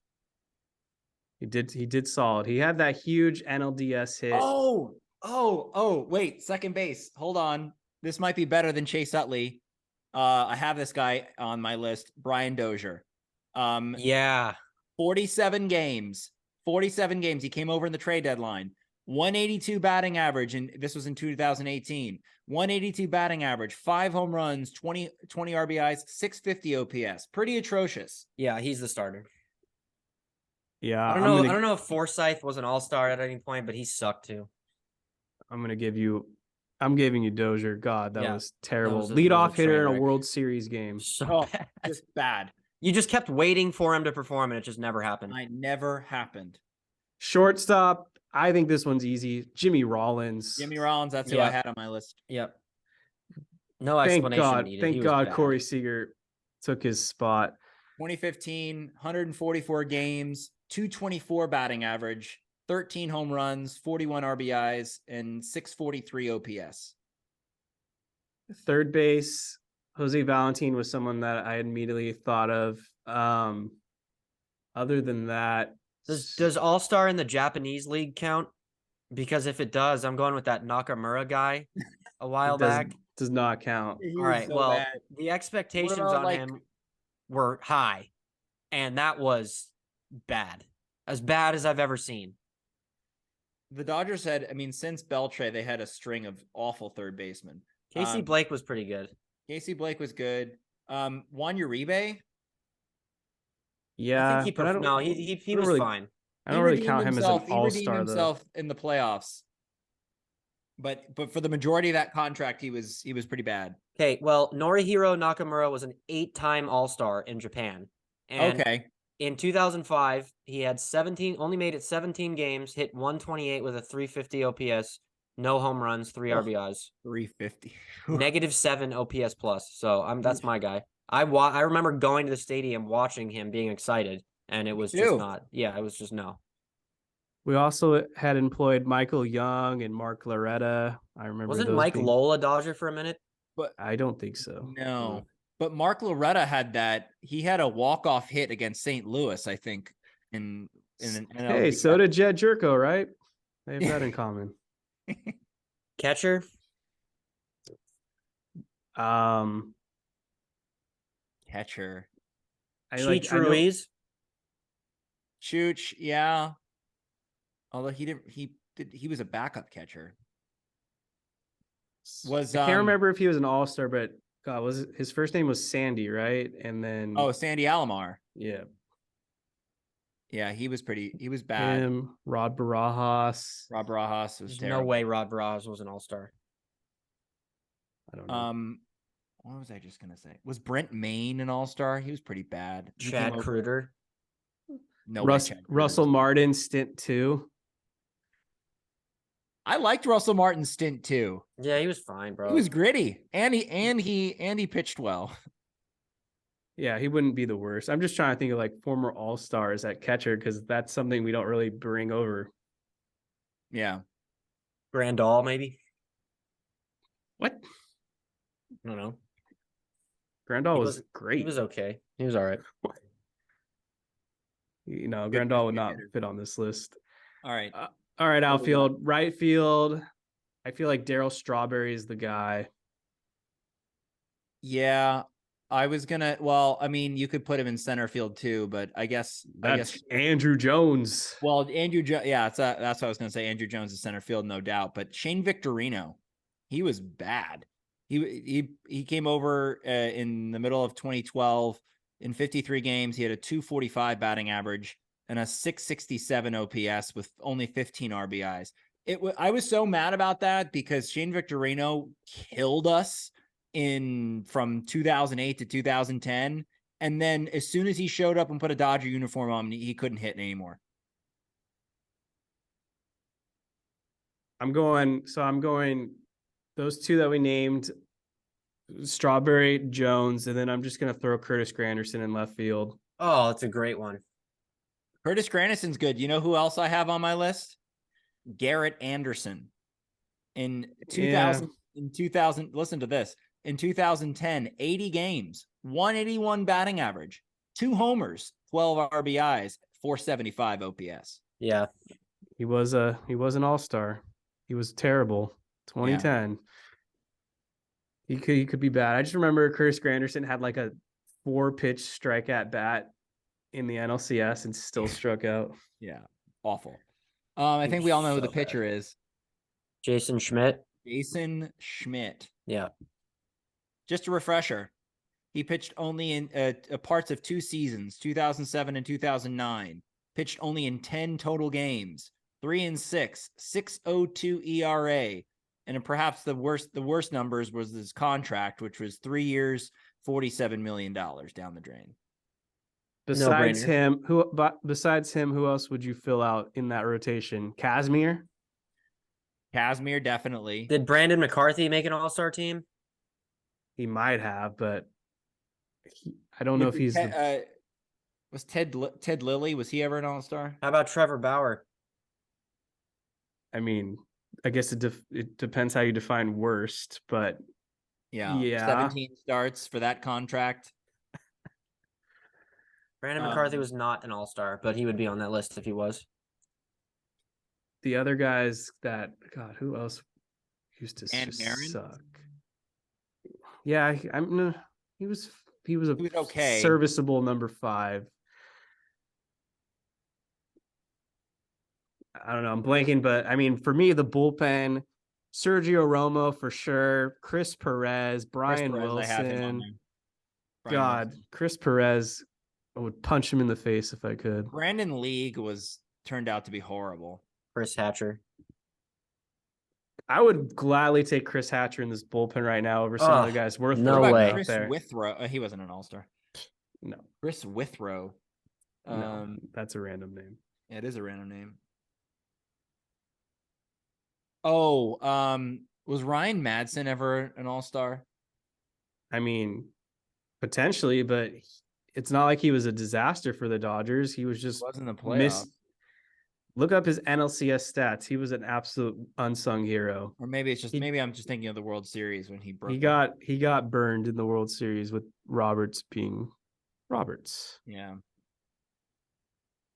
He did solid. He had that huge NLDS hit. Wait, second base. Hold on. This might be better than Chase Utley. I have this guy on my list, Brian Dozier. Yeah. 47 games. He came over in the trade deadline. 182 batting average, and this was in 2018. 182 batting average, 5 home runs, 20 RBIs, 650 OPS. Pretty atrocious. Yeah, he's the starter. Yeah, I don't know if Forsythe was an all-star at any point, but he sucked too. I'm giving you Dozier. God, that was terrible. That was a Leadoff hitter train in a wreck. World Series game. So bad. Just bad. You just kept waiting for him to perform, and it just never happened. It never happened. Shortstop, I think this one's easy. Jimmy Rollins. That's who I had on my list. Yep. No explanation needed. Thank God Corey Seager took his spot. 2015, 144 games, 224 batting average, 13 home runs, 41 RBIs, and 643 OPS. Third base, Jose Valentin was someone that I immediately thought of. Other than that, Does All-Star in the Japanese league count? Because if it does, I'm going with that Nakamura guy a while back. Does not count. All right. The expectations on him were high, and that was bad. As bad as I've ever seen. The Dodgers had, since Beltre, they had a string of awful third basemen. Casey Blake was pretty good. Casey Blake was good. Juan Uribe. Yeah, I think he was really, fine. I don't really count him as an all-star. He redeemed himself in the playoffs, but for the majority of that contract, he was pretty bad. Okay, well, Norihiro Nakamura was an 8-time All-Star in Japan, and in 2005 he had only made it 17 games, hit 128 with a 350 OPS, no home runs, 3 RBIs, 350, -7 OPS plus. So that's my guy. I remember going to the stadium, watching him, being excited, and it was just not. Yeah, it was just no. We also had employed Michael Young and Mark Loretta. I remember. Wasn't Mike Lowell a Dodger for a minute? But I don't think so. No, but Mark Loretta had he had a walk-off hit against St. Louis, I think. Hey, so did Jed Jerko, right? They have that in common. Catcher. Catcher. Cheech Ruiz. Chooch, yeah. Although he was a backup catcher. I can't remember if he was an all-star, but God, his first name was Sandy, right? And then Sandy Alomar. Yeah. Yeah, he was bad. Him, Rod Barajas. Was terrible. No way Rod Barajas was an all-star. I don't know. What was I just gonna say? Was Brent Maine an all-star? He was pretty bad. Chad Kruger. No, Russell Martin stint 2. I liked Russell Martin's stint too. Yeah, he was fine, bro. He was gritty, and he pitched well. Yeah, he wouldn't be the worst. I'm just trying to think of like former all-stars at catcher because that's something we don't really bring over. Yeah, Grandal maybe. What? I don't know. Grandal was great. He was okay. He was all right. Grandal would not fit on this list. All right. All right, outfield, right field. I feel like Darryl Strawberry is the guy. Yeah, I was gonna. Well, I mean, you could put him in center field too, but I guess Andrew Jones. Well, Andrew, yeah, that's what I was gonna say. Andrew Jones is center field, no doubt. But Shane Victorino, he was bad. He came over in the middle of 2012 in 53 games. He had a 245 batting average and a 667 OPS with only 15 RBIs. I was so mad about that because Shane Victorino killed us from 2008 to 2010. And then as soon as he showed up and put a Dodger uniform on, he couldn't hit anymore. I'm going those two that we named, Strawberry, Jones, and then I'm just going to throw Curtis Granderson in left field. Oh, it's a great one. Curtis Granderson's good. You know who else I have on my list? Garrett Anderson. In 2000, listen to this. In 2010, 80 games, 181 batting average, 2 homers, 12 RBIs, 475 OPS. Yeah. He was an all-star. He was terrible. 2010. Yeah. He could be bad. I just remember Curtis Granderson had like a 4-pitch strike at bat in the NLCS and still struck out. Yeah, awful. I think we all know who the pitcher is. Jason Schmidt. Jason Schmidt. Yeah. Just a refresher. He pitched only in parts of 2 seasons, 2007 and 2009. Pitched only in 10 total games. 3-6, 6.02 ERA. And perhaps the worst numbers was his contract, which was 3 years, $47 million down the drain. Besides him, who else would you fill out in that rotation? Kazmir, definitely. Did Brandon McCarthy make an all-star team? He might have, but I don't know if he's was Ted Lilly, was he ever an all-star? How about Trevor Bauer? I mean, I guess it depends how you define worst, but yeah. 17 starts for that contract. Brandon McCarthy was not an all-star, but he would be on that list if he was. The other guys that, God, who else used to suck? Yeah, he was okay. Serviceable number 5. I don't know. I'm blanking, but I mean, for me, the bullpen, Sergio Romo for sure, Chris Perez, Brian Wilson. Chris Perez, I would punch him in the face if I could. Brandon League turned out to be horrible. Chris Hatcher. I would gladly take Chris Hatcher in this bullpen right now over some other guys worth. No way. Chris Withrow. He wasn't an all-star. No. Chris Withrow. No, that's a random name. Yeah, it is a random name. Oh, was Ryan Madsen ever an all-star? I mean, potentially, but it's not like he was a disaster for the Dodgers. He was just wasn't the playoffs. Look up his NLCS stats. He was an absolute unsung hero. Or maybe it's just maybe I'm just thinking of the World Series when he broke. He got burned in the World Series with Roberts being Roberts. Yeah.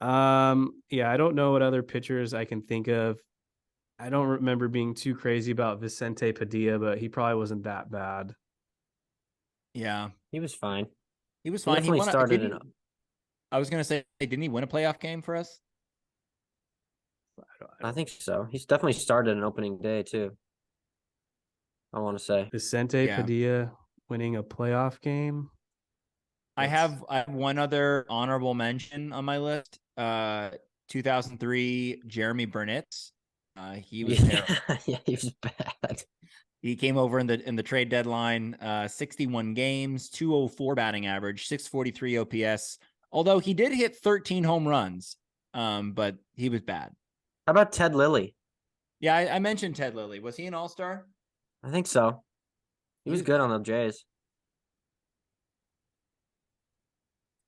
Yeah, I don't know what other pitchers I can think of. I don't remember being too crazy about Vicente Padilla, but he probably wasn't that bad. Yeah. He was fine. He was fine. He started I was going to say, didn't he win a playoff game for us? I think so. He's definitely started an opening day too. I want to say Vicente Padilla winning a playoff game. I have one other honorable mention on my list. 2003 Jeremy Burnett. He was terrible. Yeah, he was bad. He came over in the trade deadline. 61 games, 204 batting average, 643 OPS. Although he did hit 13 home runs, but he was bad. How about Ted Lilly? Yeah, I mentioned Ted Lilly. Was he an all-star? I think so. He was good on the Jays.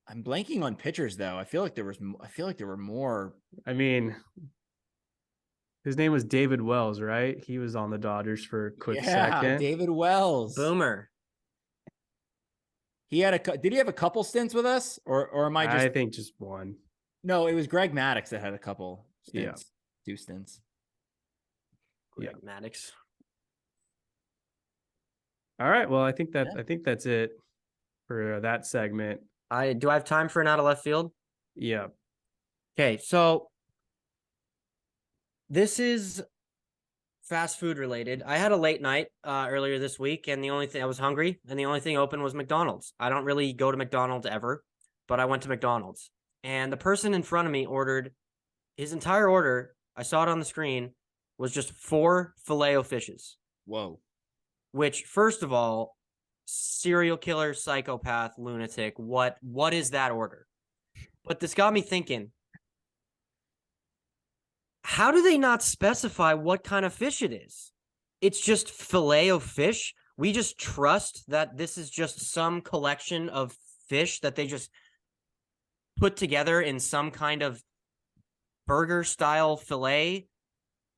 I'm blanking on pitchers though. I feel like there were more. I mean, his name was David Wells, right? He was on the Dodgers for a quick second. David Wells. Boomer. He had did he have a couple stints with us, or am I just? I think just one. No, it was Greg Maddox that had a couple stints, Yeah. 2 stints. Greg Maddox. All right. Well, I think that's it for that segment. Do I have time for an out of left field? Yeah. Okay, so this is fast food related. I had a late night earlier this week, and the only thing I was hungry, and the only thing open was McDonald's. I don't really go to McDonald's ever, but I went to McDonald's, and the person in front of me ordered his entire order. I saw it on the screen, was just 4 Filet-O-Fishes. Whoa. Which, first of all, serial killer, psychopath, lunatic. What is that order? But this got me thinking. How do they not specify what kind of fish it is? It's just filet of fish. We just trust that this is just some collection of fish that they just put together in some kind of burger style filet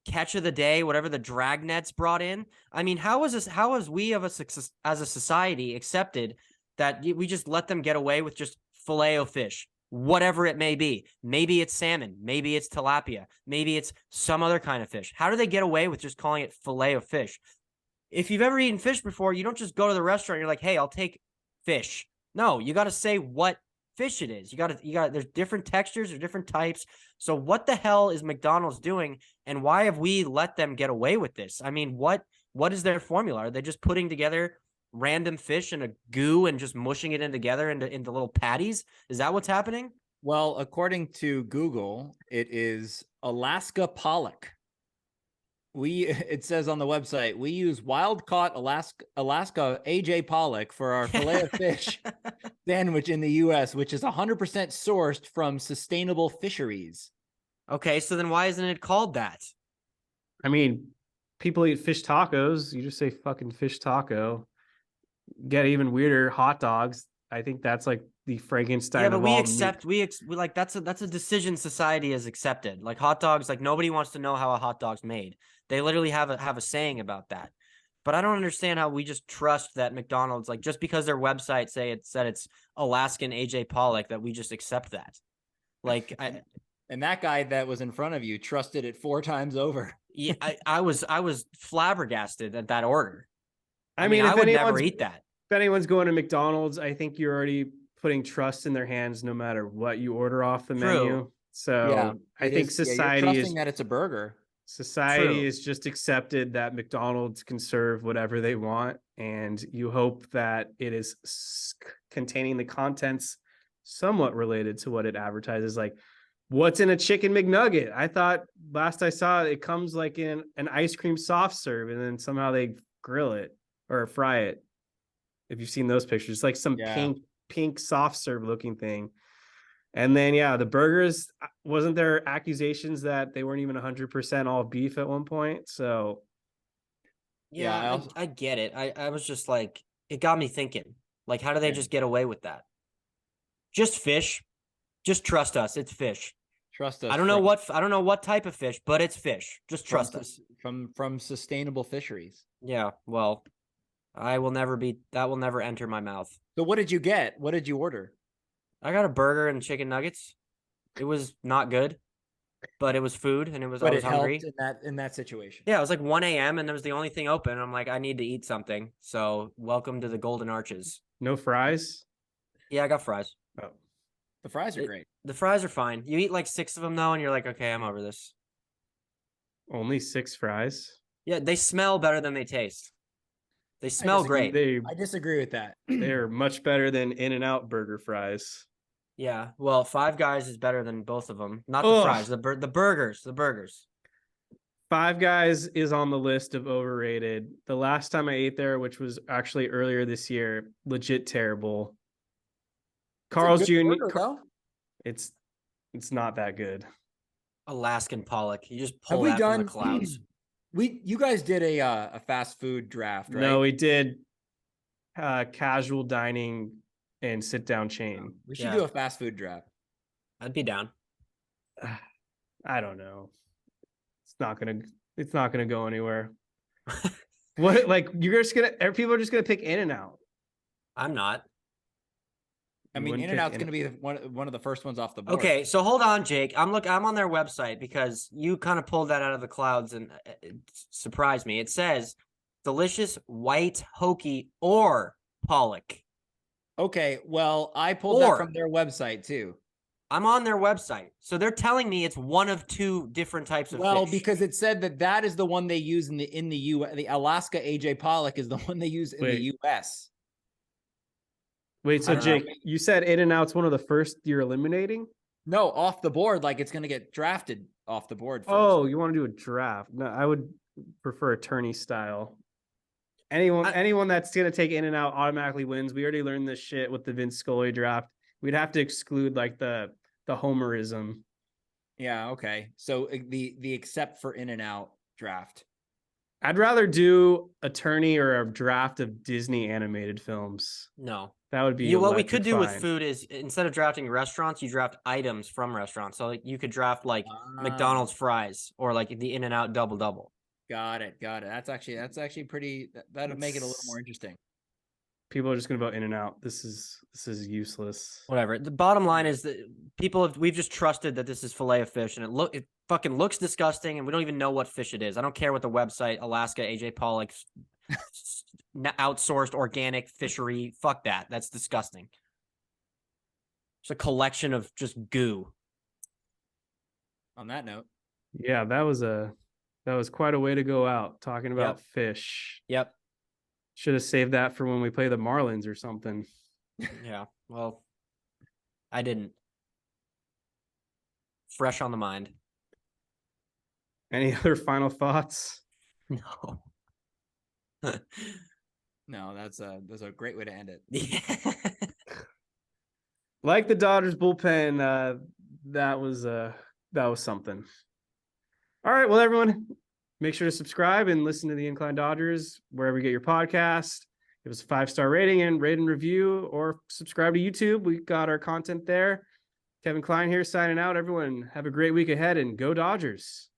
catch of the day, whatever the dragnets brought in. I mean, how is we as a society accepted that we just let them get away with just filet of fish? Whatever it may be. Maybe it's salmon. Maybe it's tilapia. Maybe it's some other kind of fish. How do they get away with just calling it filet of fish? If you've ever eaten fish before, you don't just go to the restaurant and you're like, hey, I'll take fish. No, you got to say what fish it is. There's different textures or different types. So what the hell is McDonald's doing? And why have we let them get away with this? I mean, what is their formula? Are they just putting together random fish in a goo and just mushing it in together into little patties? Is that what's happening? Well, according to Google, it is Alaska pollock. It says on the website, we use wild caught Alaska AJ pollock for our filet of fish sandwich in the US, which is 100% sourced from sustainable fisheries. Okay, so then why isn't it called that? I mean, people eat fish tacos. You just say fucking fish taco. Get even weirder, hot dogs. I think that's like the Frankenstein. Yeah, but of we all accept meat. we like that's a decision society has accepted. Like hot dogs, like nobody wants to know how a hot dog's made. They literally have a saying about that. But I don't understand how we just trust that McDonald's, like just because their website said it's Alaskan AJ Pollock, that we just accept that. Like and that guy that was in front of you trusted it 4 times over. Yeah, I was flabbergasted at that order. I mean, I would never eat that. If anyone's going to McDonald's, I think you're already putting trust in their hands no matter what you order off the menu. So yeah, I think society you're trusting that it's a burger. Society is just accepted that McDonald's can serve whatever they want, and you hope that it is containing the contents somewhat related to what it advertises. Like, what's in a chicken McNugget? I thought last I saw it comes like in an ice cream soft serve, and then somehow they grill it or fry it. If you've seen those pictures, it's like some pink soft serve looking thing. And then, the burgers, wasn't there accusations that they weren't even 100% all beef at one point? So, I get it. I was just like, it got me thinking, like, how do they just get away with that? Just fish. Just trust us. It's fish. Trust us. I don't know what type of fish, but it's fish. Just trust us. From sustainable fisheries. Yeah, well, that will never enter my mouth. So what did you get? What did you order? I got a burger and chicken nuggets. It was not good, but it was food, and I was hungry. In that situation. Yeah, it was like 1 a.m. and it was the only thing open. I'm like, I need to eat something. So welcome to the Golden Arches. No fries? Yeah, I got fries. Oh, the fries are great. The fries are fine. You eat like 6 of them though, and you're like, okay, I'm over this. Only 6 fries? Yeah, they smell better than they taste. They smell great. I disagree with that. They're much better than In-N-Out burger fries. Yeah, well, Five Guys is better than both of them. Not the fries, the burgers. The burgers. Five Guys is on the list of overrated. The last time I ate there, which was actually earlier this year, legit terrible. Carl's Jr. It's not that good. Alaskan pollock. You just pull that from the clouds. You guys did a fast food draft, right? No, we did casual dining and sit down chain. We should do a fast food draft. I'd be down. I don't know. It's not gonna go anywhere. What, like, people are just gonna pick In-N-Out? I'm not. I mean, In-N-Out's going to be one of the first ones off the board. Okay, so hold on, Jake. I'm on their website because you kind of pulled that out of the clouds and it surprised me. It says delicious white hokie or pollock. Okay, well, I pulled that from their website too. I'm on their website. So they're telling me it's one of two different types of fish. Because it said that is the one they use in the U. The Alaska AJ Pollock is the one they use in the US. Wait, so Jake, you said In-N-Out's one of the first you're eliminating? No, off the board, like it's going to get drafted off the board first. Oh, you want to do a draft? No, I would prefer attorney style. Anyone that's going to take In-N-Out automatically wins. We already learned this shit with the Vince Scully draft. We'd have to exclude like the homerism. Yeah, okay. So the except for In-N-Out draft. I'd rather do attorney or a draft of Disney animated films. No. That would be what we could do with food is instead of drafting restaurants, you draft items from restaurants. So like you could draft like McDonald's fries or like the In-N-Out double. Got it. That's actually pretty. That'll make it a little more interesting. People are just going to vote In-N-Out. This is useless. Whatever. The bottom line is that we've just trusted that this is fillet of fish, and it fucking looks disgusting, and we don't even know what fish it is. I don't care what the website Alaska AJ Pollock's outsourced organic fishery. Fuck that. That's disgusting. It's a collection of just goo. On that note, yeah, that was quite a way to go out talking about fish. Yep. Should have saved that for when we play the Marlins or something. Yeah. Well, I didn't. Fresh on the mind. Any other final thoughts? No. No, that's a great way to end it. Yeah. Like the Dodgers bullpen, that was something. All right, well, everyone, make sure to subscribe and listen to the Incline Dodgers wherever you get your podcast. Give us a 5-star rating and rate and review, or subscribe to YouTube. We got our content there. Kevin Klein here signing out. Everyone, have a great week ahead and go Dodgers.